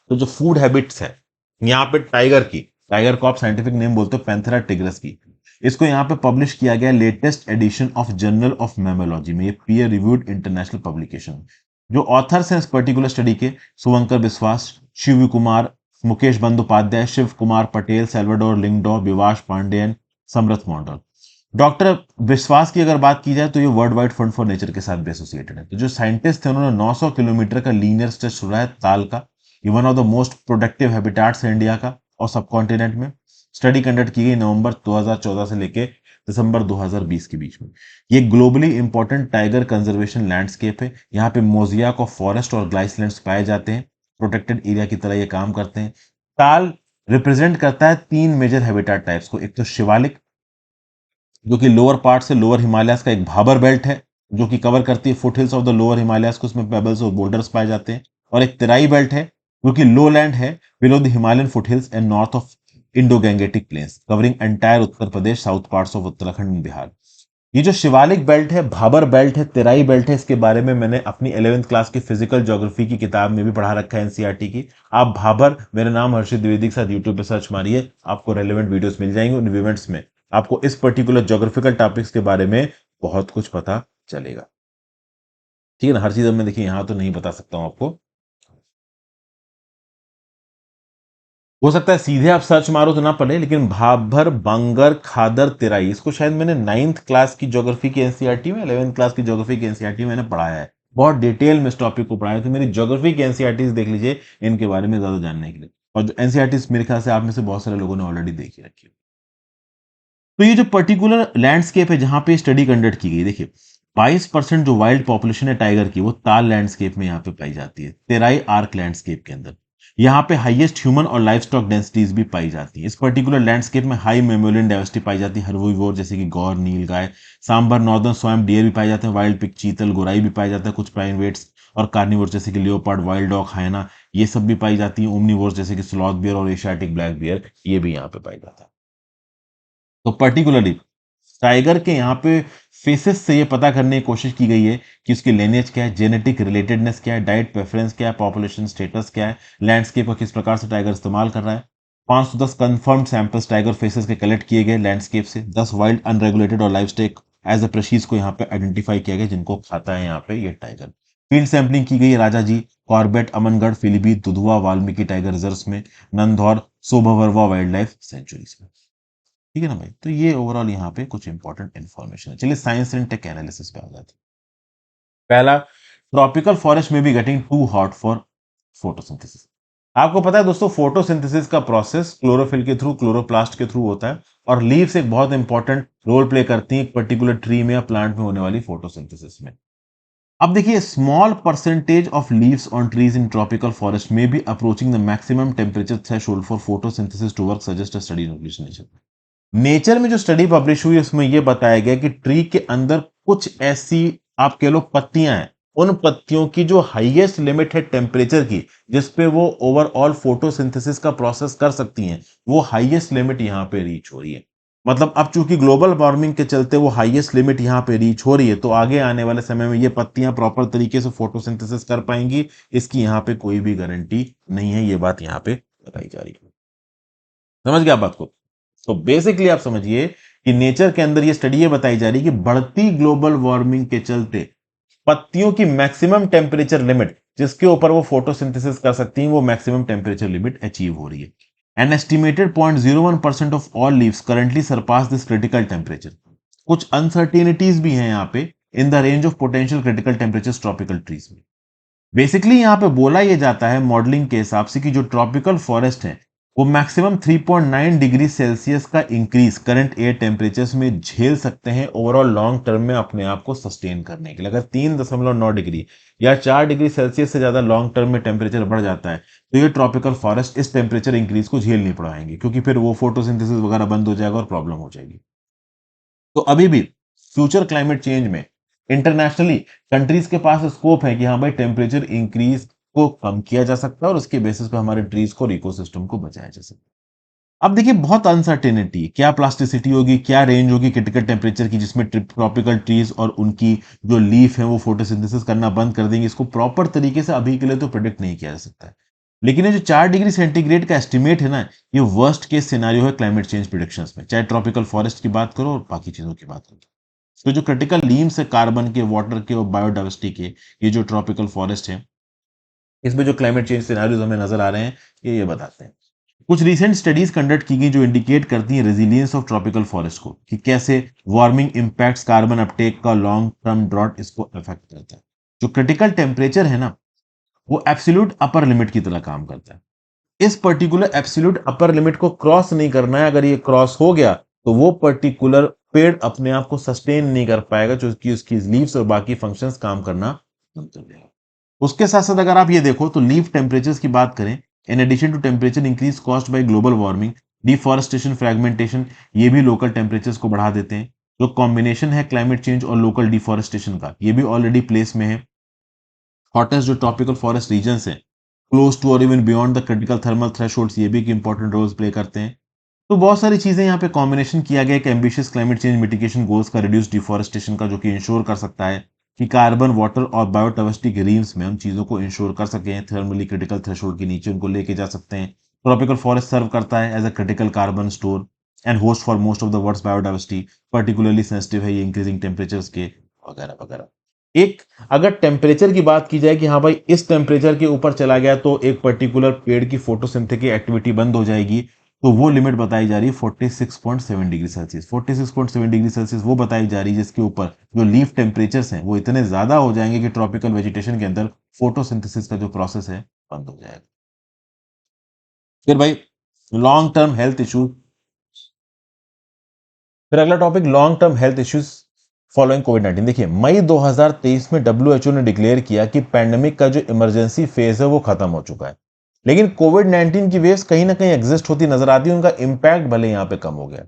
S1: तो जो फूड हैबिट्स है यहाँ पे टाइगर की, टाइगर को आप साइंटिफिक नेम बोलते हो पैंथेरा टिग्रस की, इसको यहाँ पे पब्लिश किया गया latest edition of journal of mammalogy में, ये पीयर रिव्यूड इंटरनेशनल पब्लिकेशन। जो ऑथर्स हैं इस पर्टिकुलर स्टडी के, शुभंकर विश्वास, शिव कुमार, मुकेश बंदोपाध्याय, शिव कुमार पटेल, सेल्वाडोर लिंगडो, विवाश पांडेयन, समरथ मॉन्डल। डॉक्टर विश्वास की अगर बात की जाए तो ये world wide fund for nature के साथ भी एसोसिएटेड है। तो जो साइंटिस्ट थे उन्होंने 900 किलोमीटर का लीनियर स्ट्रेच छोड़ा है ताल का। ये one of the most productive habitats है इंडिया का और सब कॉन्टिनेंट में। स्टडी कंडक्ट की गई नवंबर 2014 से लेके दिसंबर 2020 के बीच में। ये globally important tiger conservation landscape है। यहाँ पे मोजियाक ऑफ फॉरेस्ट और ग्लाइसलैंड्स पाए जाते हैं, प्रोटेक्टेड एरिया की तरह ये काम करते हैं। ताल रिप्रेजेंट करता है 3 मेजर हैबिटेट टाइप्स को। एक तो शिवालिक, जो कि लोअर पार्ट से लोअर हिमालयस का एक भाबर बेल्ट है, जो कि कवर करती है foot hills of the lower Himalayas को, उसमें पेबल्स और बोल्डर्स पाए जाते हैं। और एक तेराई बेल्ट है, जो कि लो लैंड है below the Himalayan foot hills and north of Indo Gangetic plains, covering entire Uttar Pradesh, south parts of Uttarakhand and Bihar. ये जो शिवालिक बेल्ट है, भाबर बेल्ट है, तेराई बेल्ट है, इसके बारे में मैंने अपनी 11th क्लास की फिजिकल ज्योग्राफी की किताब में भी पढ़ा रखा है, एनसीईआरटी की। आप भाबर, मेरा नाम हर्षित द्विवेदी के साथ यूट्यूब पे सर्च मारिए, आपको रेलेवेंट वीडियोस मिल जाएंगे। उन इवेंट्स में आपको इस पर्टिकुलर ज्योग्राफिकल टॉपिक्स के बारे में बहुत कुछ पता चलेगा, ठीक है ना। हर चीज अब मैं देखिए यहाँ तो नहीं बता सकता हूँ आपको, हो सकता है सीधे आप सर्च मारो तो ना पड़े, लेकिन भाबर बांगर खादर तेराई, इसको शायद मैंने 9th क्लास की ज्योग्राफी की एनसीईआरटी में, 11th क्लास की ज्योग्राफी की एनसीईआरटी में मैंने पढ़ाया है। बहुत डिटेल में इस टॉपिक को पढ़ाया है, तो मेरी ज्योग्राफी की एनसीईआरटी देख लीजिए इनके बारे में ज्यादा जानने के लिए। और जो एनसीईआरटी मेरे ख्याल से आप में से बहुत सारे लोगों ने ऑलरेडी देखी रखी है। तो ये जो पर्टिकुलर लैंडस्केप है जहां पे स्टडी कंडक्ट की गई, देखिए 22% जो वाइल्ड पॉपुलेशन है टाइगर की, वो ताल लैंडस्केप में यहाँ पे पाई जाती है, तेराई आर्क लैंडस्केप के अंदर। यहाँ पे हाईएस्ट ह्यूमन और लाइफ स्टॉक डेंसिटीज भी पाई जाती है। इस पर्टिकुलर लैंडस्केप में हाई मेमोलियन डाइवर्सिटी पाई जाती है, हर्बीवोर जैसे कि गौर, नीलगाय, सांबर, नॉर्दर्न स्वैम्प डियर भी पाए जाते हैं, वाइल्ड पिग, चीतल, गोराई भी पाया जाता है, कुछ प्राइमेट्स और कार्निवोर जैसे कि लियोपार्ड, वाइल्ड डॉग, हाइना, ये सब भी पाई जाती है। ओमनीवोर्स जैसे कि स्लॉथ बियर और एशियाटिक ब्लैक बियर, ये भी यहाँ पे पाई जाता है। तो पर्टिकुलरली टाइगर के यहाँ पे फेसेस से ये पता करने की कोशिश की गई है कि उसकी लिनेज क्या है, जेनेटिक रिलेटेडनेस क्या है, डाइट प्रेफरेंस क्या है, पॉपुलेशन स्टेटस क्या है, लैंडस्केप को किस प्रकार से टाइगर इस्तेमाल कर रहा है। 510 कंफर्म्ड सैंपल्स टाइगर फेसेस के कलेक्ट किए गए लैंडस्केप से। 10 वाइल्ड अनरेगुलेटेड और लाइव स्टेक एज अ प्रेशीज को यहाँ पे आइडेंटिफाई किया गया जिनको खाता है यहाँ पे ये टाइगर। फील्ड सैंपलिंग की गई Rajaji, Corbett, Amangarh, Pilibhit, Dudhwa, Valmiki tiger reserve में, नंदौर, सोभवरवा वाइल्ड लाइफ सेंचुरीज में। ठीक है ना भाई, तो ये ओवरऑल यहाँ पे कुछ इंपॉर्टेंट इन्फॉर्मेशन है। चलिए साइंस एंड टेक एनालिसिस पे आ जाते हैं। पहला, ट्रॉपिकल फॉरेस्ट में be getting too hot for photosynthesis. आपको पता है दोस्तों, फोटोसिंथेसिस का प्रोसेस क्लोरोफिल के थ्रू, क्लोरोप्लास्ट के थ्रू होता है, और लीव्स एक बहुत इंपॉर्टेंट रोल प्ले करती हैं एक पर्टिकुलर ट्री में या प्लांट में होने वाली फोटोसिंथेसिस में। अब देखिए, small percentage of leaves on trees in tropical forest में be approaching the maximum temperature threshold for photosynthesis to work, suggest a study in nature. Nature में जो स्टडी पब्लिश हुई उसमें यह बताया गया कि ट्री के अंदर कुछ ऐसी, आप कह लो, पत्तियां हैं, उन पत्तियों की जो हाईएस्ट लिमिट है टेम्परेचर की, जिसपे वो ओवरऑल फोटोसिंथेसिस का प्रोसेस कर सकती हैं, वो हाईएस्ट लिमिट यहां पे रीच हो रही है। मतलब अब चूंकि ग्लोबल वार्मिंग के चलते वो हाईएस्ट लिमिट यहां पे रीच हो रही है, तो आगे आने वाले समय में ये पत्तियां प्रॉपर तरीके से फोटोसिंथेसिस कर पाएंगी, इसकी यहां पे कोई भी गारंटी नहीं है। ये बात यहां पे बताई जा रही है। समझ गया आप बात को? तो बेसिकली आप समझिए कि नेचर के अंदर ये स्टडी ये बताई जा रही है कि बढ़ती ग्लोबल वार्मिंग के चलते पत्तियों की मैक्सिमम टेम्परेचर लिमिट, जिसके ऊपर वो फोटोसिंथेसिस कर सकती हैं, वो मैक्सिमम टेम्परेचर लिमिट अचीव हो रही है। An estimated 0.01% of all leaves currently surpass this critical temperature. कुछ अनसर्टेनिटीज भी हैं यहाँ पे in the range of potential critical temperature tropical trees में। बेसिकली यहां पे बोला यह जाता है मॉडलिंग के हिसाब से कि जो ट्रॉपिकल फॉरेस्ट है वो मैक्सिमम 3.9 डिग्री सेल्सियस का इंक्रीज करंट एयर टेम्परेचर्स में झेल सकते हैं ओवरऑल लॉन्ग टर्म में अपने आप को सस्टेन करने के लिए। अगर 3.9 डिग्री या 4 डिग्री सेल्सियस से ज्यादा लॉन्ग टर्म में टेम्परेचर बढ़ जाता है, तो ये ट्रॉपिकल फॉरेस्ट इस टेम्परेचर इंक्रीज को झेल नहीं पाएंगे, क्योंकि फिर वो फोटोसिंथेसिस वगैरह बंद हो जाएगा और प्रॉब्लम हो जाएगी। तो अभी भी फ्यूचर क्लाइमेट चेंज में इंटरनेशनली कंट्रीज के पास स्कोप है कि हाँ भाई, टेम्परेचर इंक्रीज को कम किया जा सकता है और उसके बेसिस पे हमारे ट्रीज को और इकोसिस्टम को बचाया जा सकता है। अब देखिए, बहुत अनसर्टेनिटी, क्या प्लास्टिसिटी होगी, क्या रेंज होगी क्रिटिकल टेम्परेचर की जिसमें ट्रॉपिकल ट्रीज और उनकी जो लीफ है वो फोटोसिंथेसिस करना बंद कर देंगे, इसको प्रॉपर तरीके से अभी के लिए तो प्रिडिक्ट नहीं किया जा सकता है। लेकिन ये जो 4 डिग्री सेंटीग्रेड का एस्टिमेट है ना, ये वर्स्ट केस सिनेरियो है क्लाइमेट चेंज प्रिडिक्शंस में, चाहे ट्रॉपिकल फॉरेस्ट की बात करो और बाकी चीजों की बात करो। तो जो क्रिटिकल लीम्स है कार्बन के, वाटर के और बायोडाइवर्सिटी के, ये जो ट्रॉपिकल फॉरेस्ट है, इसमें जो क्लाइमेट चेंज सिनेरियोज हमें नजर आ रहे हैं, ये बताते हैं। कुछ रीसेंट स्टडीज कंडक्ट की गई जो इंडिकेट करती हैं रेजिलियंस ऑफ ट्रॉपिकल फॉरेस्ट को, कि कैसे वार्मिंग इंपैक्ट्स कार्बन अपटेक का लॉन्ग टर्म ड्रॉट इसको अफेक्ट करता है। जो क्रिटिकल टेम्परेचर है ना, वो एब्सोल्यूट अपर लिमिट की तरह काम करता है। इस पर्टिकुलर एब्सोल्यूट अपर लिमिट को क्रॉस नहीं करना है। अगर ये क्रॉस हो गया तो वो पर्टिकुलर पेड़ अपने आप को सस्टेन नहीं कर पाएगा, जो कि उसकी लीव्स और बाकी फंक्शंस काम करना बंद कर देगा। उसके साथ साथ अगर आप ये देखो तो लीफ टेम्परेचर्स की बात करें, in addition to temperature increase caused by global warming, deforestation, fragmentation, ये भी लोकल टेम्परेचर्स को बढ़ा देते हैं। जो कॉम्बिनेशन है क्लाइमेट चेंज और लोकल डिफॉरेस्टेशन का, ये भी ऑलरेडी प्लेस में है। हॉटेस्ट जो ट्रॉपिकल फॉरेस्ट रीजन्स हैं, क्लोज टू और even beyond the critical thermal thresholds, ये भी एक इंपॉर्टेंट रोल्स प्ले करते हैं। तो बहुत सारी चीजें यहाँ पे कॉम्बिनेशन किया गया कि ambitious climate change mitigation goals का, रिड्यूस डिफॉरेस्टेशन का, जो कि इंश्योर कर सकता है कि कार्बन, वाटर और बायोडाइवर्सिटी के रीम्स में हम चीजों को इंश्योर कर सकें, थर्मली क्रिटिकल थ्रेशोल्ड के नीचे उनको लेके जा सकते हैं। ट्रॉपिकल फॉरेस्ट सर्व करता है as a critical carbon store and host for most of the world's biodiversity, particularly sensitive है ये इंक्रीजिंग टेम्परेचर्स के, वगैरह वगैरह। एक, अगर टेम्परेचर की बात की जाए कि हाँ भाई इस टेम्परेचर के ऊपर चला गया तो एक पर्टिकुलर पेड़ की फोटोसिंथेटिक एक्टिविटी बंद हो जाएगी, तो वो लिमिट बताई जा रही है 46.7 डिग्री सेल्सियस। 46.7 डिग्री सेल्सियस वो बताई जा रही है जिसके ऊपर जो लीफ टेम्परेचर्स हैं वो इतने ज्यादा हो जाएंगे कि ट्रॉपिकल वेजिटेशन के अंदर फोटोसिंथेसिस का जो प्रोसेस है बंद हो जाएगा। फिर भाई, लॉन्ग टर्म हेल्थ इश्यूज। फिर अगला topic, long term health issues following कोविड-19। देखिए, मई 2023 में डब्ल्यूएचओ ने डिक्लेयर किया कि पैंडेमिक का जो इमरजेंसी फेज है वो खत्म हो चुका है, लेकिन कोविड-19 की वेव्स कहीं ना कहीं एग्जिस्ट होती नजर आती है, उनका इंपैक्ट भले यहां पे कम हो गया।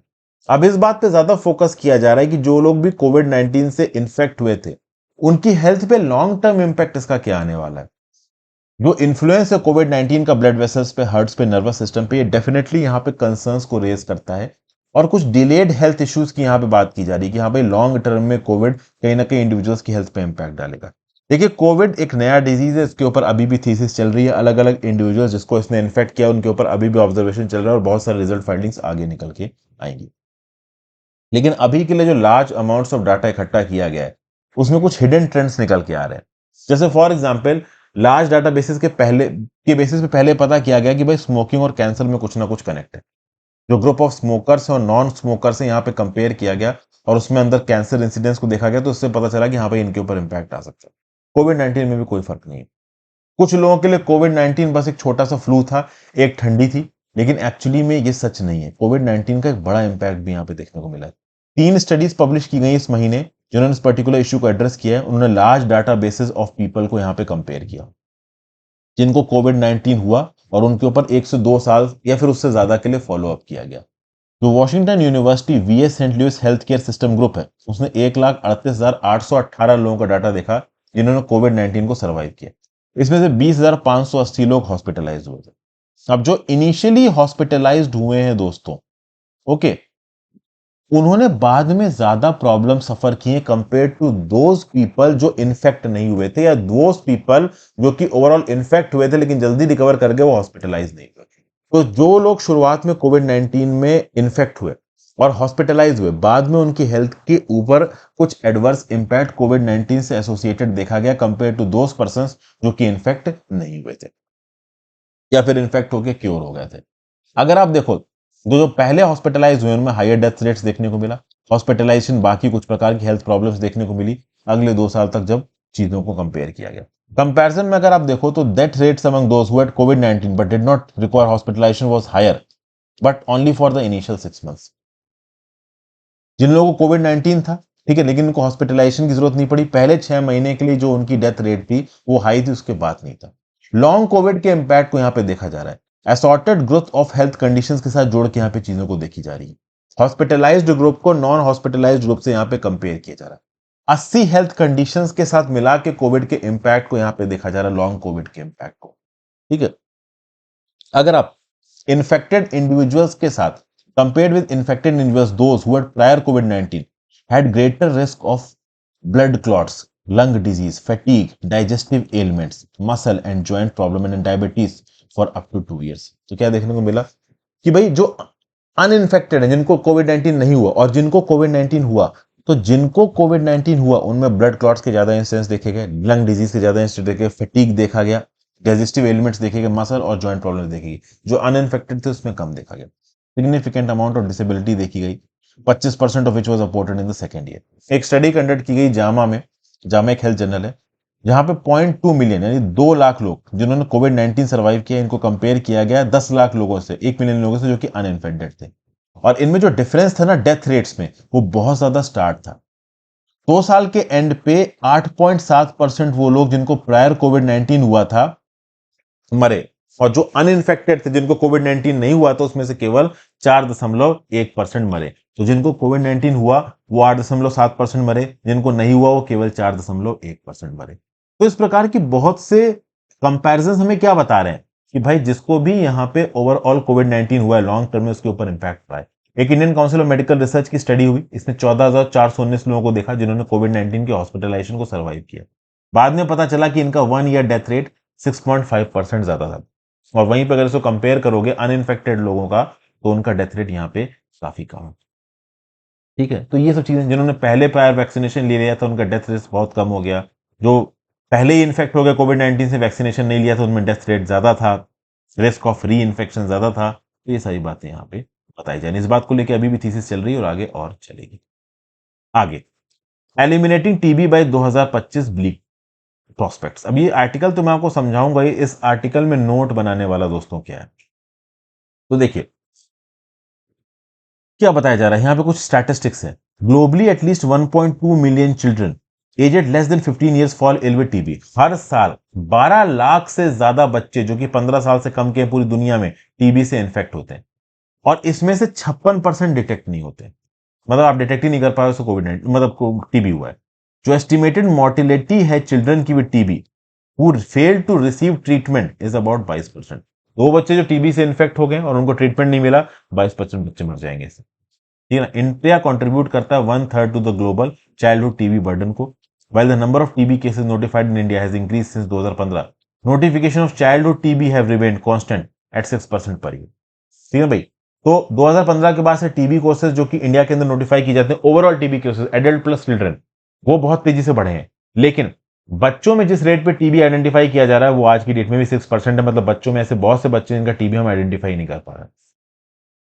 S1: अब इस बात पे ज्यादा फोकस किया जा रहा है कि जो लोग भी कोविड-19 से इन्फेक्ट हुए थे, उनकी हेल्थ पे लॉन्ग टर्म इंपैक्ट इसका क्या आने वाला है। जो इन्फ्लुएंस है कोविड-19 का ब्लड वेसल्स पे, हार्ट्स पे, नर्वस सिस्टम पे, ये डेफिनेटली यहां पे कंसर्न्स को रेज करता है और कुछ डिलेड हेल्थ इश्यूज की यहाँ पे बात की जा रही है कि हाँ भाई लॉन्ग टर्म में कोविड कहीं ना कहीं इंडिविजुअल्स की हेल्थ पे इंपैक्ट डालेगा। देखिए कोविड एक नया डिजीज है, इसके ऊपर अभी भी थीसिस चल रही है, अलग अलग इंडिविजुअल्स जिसको इसने इन्फेक्ट किया उनके ऊपर अभी भी ऑब्जर्वेशन चल रहा है और बहुत सारे रिजल्ट फाइंडिंग्स आगे निकल के आएंगी। लेकिन अभी के लिए जो लार्ज अमाउंट्स ऑफ डाटा इकट्ठा किया गया है उसमें कुछ हिडन ट्रेंड्स निकल के आ रहे हैं। जैसे for example large data basis के बेसिस पे पहले पता किया गया कि भाई स्मोकिंग और कैंसर में कुछ ना कुछ कनेक्ट है। जो ग्रुप ऑफ स्मोकर्स और नॉन स्मोकर्स है यहाँ पे कंपेयर किया गया और उसमें अंदर कैंसर इंसिडेंस को देखा गया तो उससे पता चला कि हाँ भाई इनके ऊपर इंपैक्ट आ सकता है। कोविड 19 में भी कोई फर्क नहीं है। कुछ लोगों के लिए कोविड 19 बस एक छोटा सा फ्लू था, एक ठंडी थी, लेकिन एक्चुअली में ये सच नहीं है। कोविड 19 का एक बड़ा इंपैक्ट भी यहाँ पे देखने को मिला है। 3 स्टडीज पब्लिश की गई इस महीने जिन्होंने इस पर्टिकुलर इश्यू को एड्रेस किया है। उन्होंने large data basis of people को यहाँ पे कंपेयर किया जिनको कोविड 19 हुआ और उनके ऊपर 1 से 2 साल या फिर उससे ज्यादा के लिए फॉलो अप किया गया। जो Washington university VS saint Louis health care system group है उसने 1,38,818 लोगों का डाटा देखा जिन्होंने कोविड 19 को सर्वाइव किया। इसमें से 20,580 लोग हॉस्पिटलाइज हुए थे। अब जो इनिशियली हॉस्पिटलाइज्ड हुए हैं दोस्तों, ओके, उन्होंने बाद में ज्यादा प्रॉब्लम सफर किए कंपेयर टू दोज पीपल जो इन्फेक्ट नहीं हुए थे या दोज पीपल जो कि ओवरऑल इन्फेक्ट हुए थे लेकिन जल्दी रिकवर कर गए, वो हॉस्पिटलाइज नहीं हुए। तो जो लोग शुरुआत में कोविड 19 में इन्फेक्ट हुए और हॉस्पिटलाइज हुए, बाद में उनकी हेल्थ के ऊपर कुछ एडवर्स इंपैक्ट कोविड 19 से एसोसिएटेड देखा गया कंपेयर टू दोज पर्सन जो कि इन्फेक्ट नहीं हुए थे या फिर इन्फेक्ट होकर क्योर हो गए थे। अगर आप देखो जो पहले हॉस्पिटलाइज हुए उनमें हायर डेथ रेट्स देखने को मिला, हॉस्पिटलाइजेशन बाकी कुछ प्रकार की हेल्थ प्रॉब्लम्स देखने को मिली अगले 2 साल तक जब चीजों को कंपेयर किया गया। कंपैरिजन में अगर आप देखो तो death rates among those who had covid 19 but did not require hospitalisation was higher but only for the initial 6 months. जिन लोगों को कोविड 19 था, ठीक है, लेकिन उनको हॉस्पिटलाइजेशन की जरूरत नहीं पड़ी, पहले 6 महीने के लिए जो उनकी डेथ रेट थी वो हाई थी, उसके बाद नहीं था। लॉन्ग कोविड के इंपैक्ट को यहां पे देखा जा रहा है assorted growth of health conditions के साथ जोड़ के यहां पे चीजों को देखी जा रही है। हॉस्पिटलाइज्ड ग्रुप को नॉन हॉस्पिटलाइज्ड ग्रुप से यहां पे कंपेयर किया जा रहा है। 80 हेल्थ कंडीशंस के साथ मिला के कोविड के इंपैक्ट को यहां पे देखा जा रहा है, लॉन्ग कोविड के इंपैक्ट को। ठीक है, अगर आप इन्फेक्टेड इंडिविजुअल्स के साथ compared with infected individuals those who had prior covid had greater risk of blood clots, lung disease, fatigue, digestive ailments, muscle and joint problem and diabetes for up to 2 years। तो क्या देखने को मिला कि भाई जो अनइन्फेक्टेड है जिनको कोविड 19 नहीं हुआ और जिनको कोविड 19 हुआ, तो जिनको कोविड 19 हुआ उनमें ब्लड क्लॉट्स के ज्यादा इंसिडेंस देखे गए, लंग डिजीज के ज्यादा इंसिडेंस देखे गए, फटीग देखा गया, डाइजेस्टिव एलिमेंट्स देखे गए, मसल और जॉइंट प्रॉब्लम देखी गई। जो अनइन्फेक्टेड थे उसमें कम देखा गया। सिग्निफिकेंट अमाउंट ऑफ डिसेबिलिटी देखी गई, 25% of which was reported in the second year. एक स्टडी कंडक्ट की गई जामा में, जामा एक हेल्थ जर्नल है, जहां पे 0.2 मिलियन यानी 2 लाख लोग जिन्होंने कोविड 19 सर्वाइव किया, इनको कंपेयर किया गया 10 लाख लोगों से, 1 मिलियन लोगों से जो कि अनइन्फेक्टेड थे। और इनमें जो डिफरेंस था ना डेथ रेट्स में, वो बहुत ज्यादा स्टार्ट था। 2 साल के एंड पे 8.7% वो लोग जिनको प्रायर कोविड 19 हुआ था मरे, और जो अनइन्फेक्टेड थे जिनको कोविड 19 नहीं हुआ था उसमें से केवल 4.1% मरे। तो जिनको कोविड 19 हुआ वो 8.7% मरे, जिनको नहीं हुआ वो केवल 4.1% मरे। तो इस प्रकार की बहुत से कंपैरिजन हमें क्या बता रहे हैं कि भाई जिसको भी यहाँ पे ओवरऑल कोविड 19 हुआ है लॉन्ग टर्म में उसके ऊपर इंपैक्ट रहा है। एक Indian council of medical research की स्टडी हुई, इसने 14,419 लोगों को देखा जिन्होंने कोविड 19 के हॉस्पिटलाइजेशन को सर्वाइव किया। बाद में पता चला कि इनका 1 ईयर डेथ रेट 6.5% ज्यादा था। और वहीं पर अगर इसको कंपेयर करोगे अनइन्फेक्टेड लोगों का तो उनका डेथ रेट यहाँ पे काफी कम है। ठीक है, तो ये सब चीजें, जिन्होंने पहले प्रायर वैक्सीनेशन ले लिया था उनका डेथ रेट बहुत कम हो गया, जो पहले ही इन्फेक्ट हो गया कोविड 19 से वैक्सीनेशन नहीं लिया था उनमें डेथ रेट ज्यादा था, रिस्क ऑफ री इन्फेक्शन ज्यादा था। तो ये सारी बातें यहाँ पे बताई जाए। इस बात को लेकर अभी भी थीसिस चल रही है और आगे और चलेगी। आगे, eliminating TB by 2025 bleak prospects. अब ये आर्टिकल तो मैं आपको समझाऊंगा ही, इस आर्टिकल में नोट बनाने वाला दोस्तों क्या है। तो देखिए क्या बताया जा रहा है, यहां पे कुछ स्टैटिस्टिक्स है। Globally at least 1.2 million children aged less than 15 years fall ill with TB. हर साल 12 लाख से ज्यादा बच्चे जो कि 15 साल से कम के पूरी दुनिया में टीबी से इन्फेक्ट होते हैं, और इसमें से 56% डिटेक्ट नहीं होते। मतलब आप डिटेक्ट ही नहीं कर पाए उसको कोविड 19 मतलब टीबी हुआ है। जो एस्टिमेटेड मोर्टिलिटी है चिल्ड्रन की with TB who failed to receive treatment is about 22%। दो बच्चे जो टीबी से इन्फेक्ट हो गए और उनको ट्रीटमेंट नहीं मिला, 22% बच्चे मर जाएंगे इससे। ठीक है ना। इंडिया कंट्रीब्यूट करता है 1/3 to the global childhood TB burden को, while the number of TB cases notified in India has increased since 2015. Notification of childhood TB have remained constant at 6% per year. ठीक है भाई। तो 2015 के बाद से टीबी केसेस जो कि इंडिया के अंदर नोटिफाई की जाते हैं, overall TB cases adult plus children, वो बहुत तेजी से बढ़े हैं। लेकिन बच्चों में जिस रेट पे टीबी आइडेंटिफाई किया जा रहा है वो आज की डेट में भी 6% है। मतलब बच्चों में ऐसे बहुत से बच्चे जिनका टीबी हम आइडेंटिफाई नहीं कर पा रहे हैं।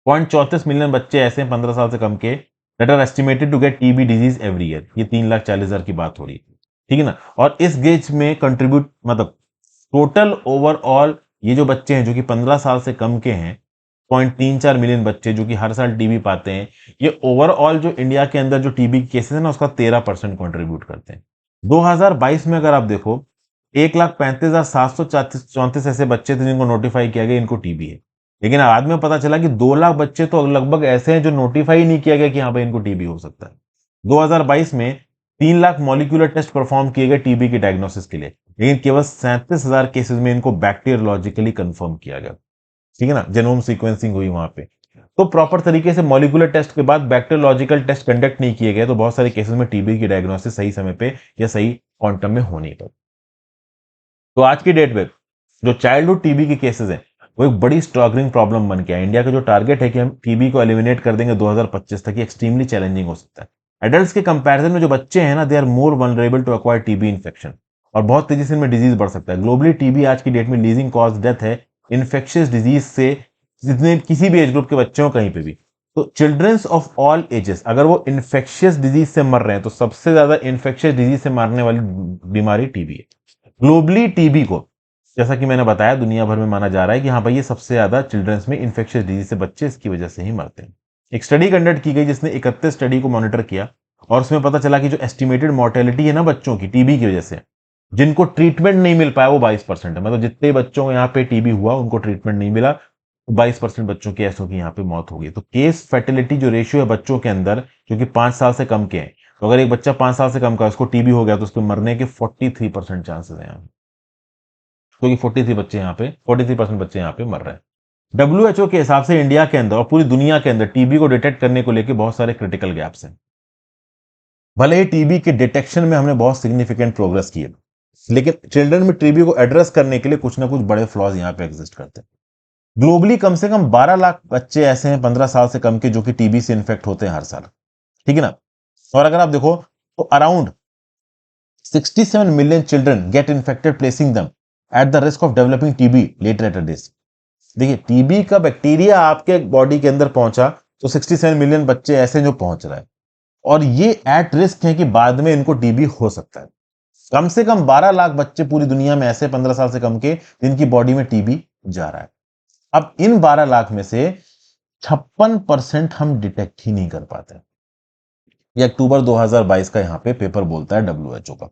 S1: 0.34 मिलियन बच्चे ऐसे हैं 15 साल से कम के that are estimated to get TB disease every year. ये 3,40,000 की बात हो रही है, ठीक है ना। और इस गेज में कंट्रीब्यूट मतलब टोटल ओवरऑल ये जो बच्चे हैं जो कि 15 साल से कम के हैं, 0.34 मिलियन बच्चे जो कि हर साल टीबी पाते हैं, ये ओवरऑल जो इंडिया के अंदर जो टीबी केसेस है ना उसका 13% कंट्रीब्यूट करते हैं। 2022 में अगर आप देखो 1,35,734 ऐसे बच्चे थे जिनको नोटिफाई किया गया इनको टीबी है। लेकिन बाद में पता चला कि 2 लाख बच्चे तो लगभग ऐसे हैं जो नोटिफाई नहीं किया गया कि हाँ भाई इनको टीबी हो सकता है। 2022 में 3 लाख मॉलिक्यूलर टेस्ट परफॉर्म किए गए टीबी की डायग्नोसिस के लिए, लेकिन केवल 37,000 केसेस में इनको बैक्टीरियोलॉजिकली कंफर्म किया गया, ठीक है ना। जेनोम सीक्वेंसिंग हुई वहां पे। तो प्रॉपर तरीके से मॉलिक्यूलर टेस्ट के बाद बैक्टीरियोलॉजिकल टेस्ट कंडक्ट नहीं किए गए, तो बहुत सारे केसेस में टीबी की डायग्नोसिस सही समय पे या सही क्वांटम में हो नहीं पाई। तो आज की डेट में जो चाइल्डहुड टीबी के केसेस हैं वो एक बड़ी स्ट्रगलिंग प्रॉब्लम बन गया है। इंडिया का जो टारगेट है कि हम टीबी को एलिमिनेट कर देंगे 2025 तक, ये एक्सट्रीमली चैलेंजिंग हो सकता है। एडल्ट्स के कंपैरिजन में जो बच्चे हैं ना, they are more vulnerable to acquire TB infection, और बहुत तेजी से इनमें डिजीज बढ़ सकता है। ग्लोबली टीबी आज की डेट में लीजिंग कॉज डेथ है इन्फेक्शियस डिजीज से, जितने किसी भी एज ग्रुप के बच्चे हो कहीं पे भी। तो चिल्ड्रंस ऑफ ऑल एजेस अगर वो इन्फेक्शियस डिजीज से मर रहे हैं तो सबसे ज्यादा इन्फेक्शियस डिजीज से मारने वाली बीमारी टीबी है। ग्लोबली टीबी को, जैसा कि मैंने बताया, दुनिया भर में माना जा रहा है कि हाँ भाई ये सबसे ज्यादा चिल्ड्रंस में इन्फेक्शियस डिजीज से बच्चे इसकी वजह से ही मरते हैं। एक स्टडी कंडक्ट की गई जिसने 31 स्टडी को मॉनिटर किया, और उसमें पता चला कि जो एस्टिमेटेड मोर्टेलिटी है ना बच्चों की टीबी की वजह से, जिनको ट्रीटमेंट नहीं मिल पाया वो 22% है। मतलब जितने बच्चों को यहाँ पे टीबी हुआ उनको ट्रीटमेंट नहीं मिला, 22% बच्चों की ऐसों की यहाँ पे मौत हो गई। तो केस फर्टिलिटी जो रेशियो है बच्चों के अंदर जो कि 5 साल से कम के हैं, तो अगर एक बच्चा 5 साल से कम का उसको टीबी हो गया तो उसके मरने के 43% चांसेस हैं यहाँ, क्योंकि 43% बच्चे यहाँ पे मर रहे हैं। डब्ल्यूएचओ के हिसाब से इंडिया के अंदर और पूरी दुनिया के अंदर टीबी को डिटेक्ट करने को लेकर बहुत सारे क्रिटिकल गैप्स हैं। भले ही टीबी के डिटेक्शन में हमने बहुत सिग्निफिकेंट प्रोग्रेस की है, लेकिन चिल्ड्रन में टीबी को एड्रेस करने के लिए कुछ ना कुछ बड़े फ्लॉज यहाँ पे एग्जिस्ट करते हैं। ग्लोबली कम से कम 12 लाख बच्चे ऐसे हैं 15 साल से कम के जो कि टीबी से इन्फेक्ट होते हैं हर साल, ठीक है ना। और अगर आप देखो तो around 67 million children get infected, placing them at the risk of developing TB later at days. देखिए टीबी का बैक्टीरिया आपके बॉडी के अंदर पहुंचा तो 67 मिलियन बच्चे ऐसे जो पहुंच रहा है, और ये एट रिस्क है कि बाद में इनको टीबी हो सकता है। कम से कम 12 लाख बच्चे पूरी दुनिया में ऐसे 15 साल से कम के जिनकी बॉडी में टीबी जा रहा है। अब इन 12 लाख में से 56% हम डिटेक्ट ही नहीं कर पाते। ये अक्टूबर 2022 का यहां पे पेपर बोलता है डब्ल्यूएचओ का।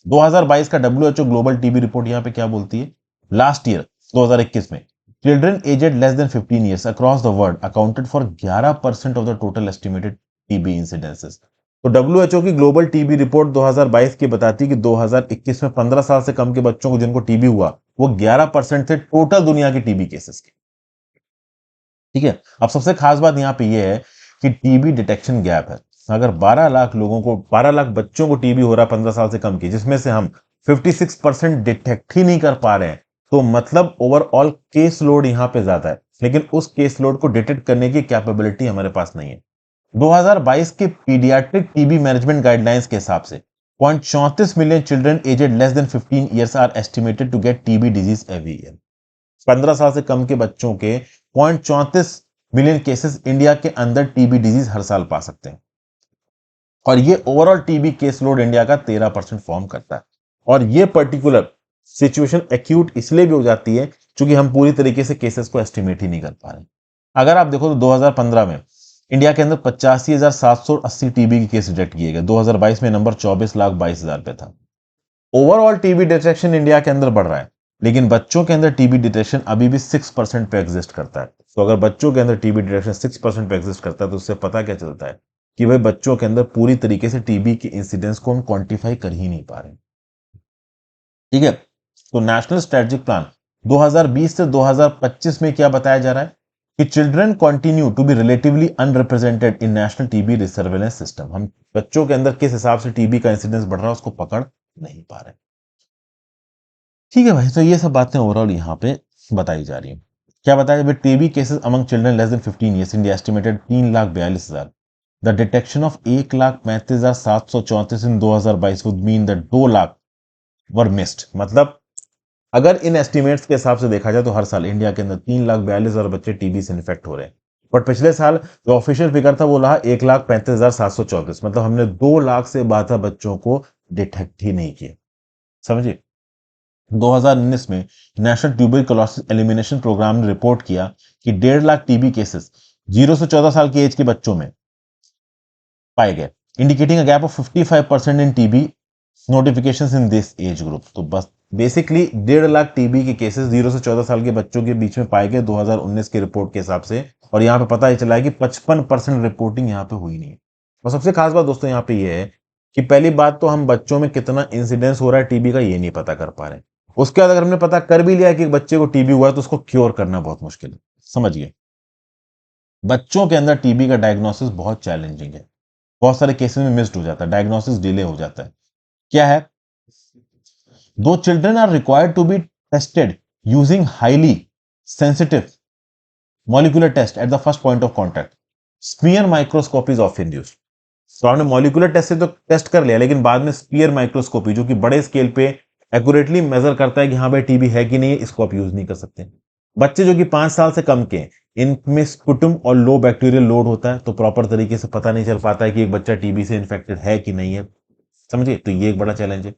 S1: 2022 का डब्ल्यूएचओ ग्लोबल टीबी रिपोर्ट यहां पे क्या बोलती है? लास्ट ईयर 2021 में children aged less than 15 years across the world accounted for 11% of the total estimated TB incidences. तो डब्ल्यूएचओ की ग्लोबल टीबी रिपोर्ट 2022 की बताती है कि 2021 में 15 साल से कम के बच्चों को जिनको टीबी हुआ वो 11% थे टोटल दुनिया के टीबी केसेस के, ठीक है। अब सबसे खास बात यहां पे ये है कि टीबी डिटेक्शन गैप है। अगर 12 लाख लोगों को, 12 लाख बच्चों को टीबी हो रहा है 15 साल से कम की, जिसमें से हम 56% डिटेक्ट ही नहीं कर पा रहे हैं, तो मतलब ओवरऑल केस लोड यहां पे ज्यादा है, लेकिन उस केस लोड को डिटेक्ट करने की कैपेबिलिटी हमारे पास नहीं है। 2022 के पीडियाट्रिक टीबी मैनेजमेंट गाइडलाइंस के हिसाब से 0.34 million children aged less than 15 years are estimated to get TB disease every year. 15 साल से कम के बच्चों के 0.34 मिलियन केसेस इंडिया के अंदर टीबी डिजीज हर साल पा सकते हैं, और ये overall TB case load India का 13% फॉर्म करता है। और ये पर्टिकुलर सिचुएशन एक्यूट इसलिए भी हो जाती है क्योंकि हम पूरी तरीके से केसेस को एस्टिमेट ही नहीं कर पा रहे। अगर आप देखो तो 2015 में इंडिया के अंदर 85,780 टीबी के केस डिटेक्ट किए गए। 2022 में नंबर 24,22,000 पे था। ओवरऑल टीबी डिटेक्शन इंडिया के अंदर बढ़ रहा है, लेकिन बच्चों के अंदर टीबी डिटेक्शन अभी भी 6% पे एग्जिस्ट करता है। तो अगर बच्चों के अंदर टीबी डिटेक्शन 6% पे एग्जिस्ट करता है तो उससे पता क्या चलता है कि भाई बच्चों के अंदर पूरी तरीके से टीबी के इंसिडेंस को हम क्वांटिफाई कर ही नहीं पा रहे, ठीक है। तो नेशनल स्ट्रेटेजिक प्लान 2020 से 2025 में क्या बताया जा रहा है कि children continue to be relatively unrepresented in national TB surveillance system. हम बच्चों के अंदर किस हिसाब से टीबी का इंसिडेंस बढ़ रहा है उसको पकड़ नहीं पा रहे। ठीक है भाई, तो ये सब बातें ओवरऑल यहाँ पे बताई जा रही हैं। क्या बताया, with TB cases among children less than 15 years India estimated 3,42,000। The detection of 1,35,734 in 2022 would mean that 2 lakh were missed. मतलब अगर इन एस्टिमेट्स के हिसाब से देखा जाए तो हर साल इंडिया के अंदर 3,42,000 बच्चे टीबी से इन्फेक्ट हो रहे हैं। बट पिछले साल जो ऑफिशियल फिगर था वो रहा 1,35,734। मतलब हमने 2 लाख से ज्यादा बच्चों को डिटेक्ट ही नहीं किया। समझिए, 2019 में नेशनल ट्यूबरकुलोसिस एलिमिनेशन प्रोग्राम ने रिपोर्ट किया कि 1.5 लाख टीबी केसेस 0 से 14 साल की एज के बच्चों में पाए गए, indicating a gap of 55% in TB notifications in this age group. तो बस बेसिकली 1.5 लाख टीबी के केसेस 0 से 14 साल के बच्चों के बीच में पाए गए 2019 के रिपोर्ट के हिसाब से। और यहां पे पता ही चला है कि 55% रिपोर्टिंग यहां पे हुई नहीं है। और सबसे खास बात दोस्तों यहां पे ये है कि पहली बात तो हम बच्चों में कितना इंसिडेंस हो रहा है टीबी का ये नहीं पता कर पा रहे। उसके बाद अगर हमने पता कर भी लिया कि एक बच्चे को टीबी हुआ है तो उसको क्योर करना बहुत मुश्किल है। समझिए, बच्चों के अंदर टीबी का डायग्नोसिस बहुत चैलेंजिंग है। बहुत सारे केसेस में मिस्ड हो जाता है, डायग्नोसिस डिले हो जाता है। क्या है, though children are required to be tested using highly sensitive molecular test at the first point of contact, smear microscopy is often used. तो आपने मॉलिक्यूलर टेस्ट से तो टेस्ट कर लिया, लेकिन बाद में स्पीयर माइक्रोस्कोपी जो कि बड़े स्केल पे एक्यूरेटली मेजर करता है कि हाँ भाई टीबी है कि नहीं, इसको आप यूज नहीं कर सकते। बच्चे जो कि 5 साल से कम के हैं, इनमें स्पुटम और लो बैक्टीरियल लोड होता है, तो प्रॉपर तरीके से पता नहीं चल पाता है कि एक बच्चा टीबी से इन्फेक्टेड है कि नहीं है। समझिए, तो ये एक बड़ा चैलेंज है।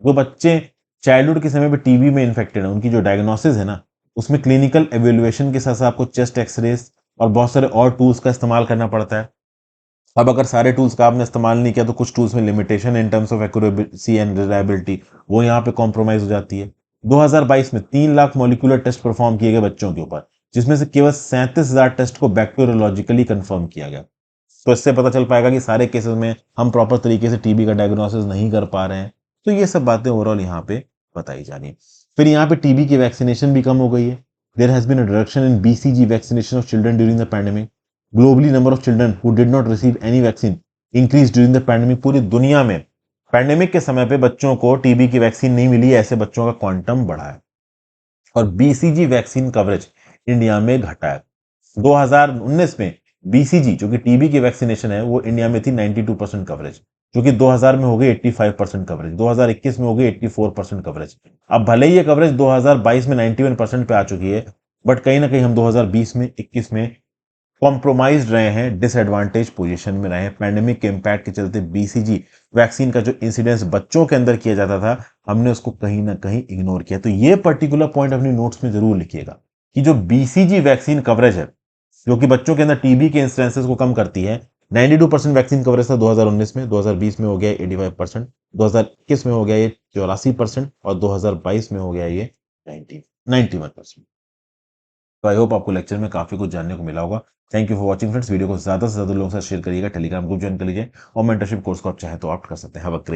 S1: वो बच्चे चाइल्डहुड के समय पे टीबी में इन्फेक्टेड है, उनकी जो डायग्नोसिस है ना, उसमें क्लिनिकल एवेल्युएशन के साथ साथ आपको चेस्ट एक्सरेज और बहुत सारे और टूल्स का इस्तेमाल करना पड़ता है। अब अगर सारे टूल्स का आपने इस्तेमाल नहीं किया तो कुछ टूल्स में limitation in terms of accuracy and reliability वो यहाँ पे कॉम्प्रोमाइज हो जाती है। 2022 में 3 लाख मॉलिक्यूलर टेस्ट परफॉर्म किए गए बच्चों के ऊपर, जिसमें से केवल 37,000 टेस्ट को बैक्टीरियोलॉजिकली कंफर्म किया गया। तो इससे पता चल पाएगा कि सारे केसेस में हम प्रॉपर तरीके से टीबी का डायग्नोसिस नहीं कर पा रहे हैं। तो ये सब बातें ओवरऑल यहाँ पे बताई जा रही है। फिर यहाँ पे टीबी की वैक्सीनेशन भी कम हो गई है। There has been a reduction in BCG vaccination of children during the pandemic. Globally number of children who did not receive any vaccine increase during the pandemic. पूरी दुनिया में पैंडेमिक के समय पे बच्चों को टीबी की वैक्सीन नहीं मिली है, ऐसे बच्चों का क्वांटम बढ़ा है। और बीसीजी वैक्सीन कवरेज इंडिया में घटा है। 2019 में बीसीजी जो कि टीबी की वैक्सीनेशन है वो इंडिया में थी 92% कवरेज, जो कि 2000 में हो गई 85% कवरेज, 2021 में हो गई 84% कवरेज। अब भले ही ये कवरेज 2022 में 91% पे आ चुकी है, बट कहीं ना कहीं हम 2020 में 21 में कॉम्प्रोमाइज रहे हैं, डिसएडवांटेज पोजीशन में रहे हैं। पैंडेमिक के इंपैक्ट के चलते बीसीजी वैक्सीन का जो इंसिडेंस बच्चों के अंदर किया जाता था, हमने उसको कहीं ना कहीं इग्नोर किया। तो ये पर्टिकुलर पॉइंट अपनी नोट्स में जरूर लिखिएगा कि जो बीसीजी वैक्सीन कवरेज है जो कि बच्चों के अंदर टीबी के इंसिडेंसेस को कम करती है, 92% वैक्सीन कवरेज था 2019 में, 2020 में हो गया 85%, 2021 में हो गया ये 84% और 2022 में हो गया ये 91%। तो आई होप आपको लेक्चर में काफी कुछ जानने को मिला होगा। Thank you for watching friends. Video को ज्यादा से ज्यादा लोगों के साथ शेयर करिएगा, टेलीग्राम ग्रुप ज्वाइन कर लीजिए और मेंटरशिप कोर्स को आप चाहे तो ऑप्ट कर सकते हैं। Have a great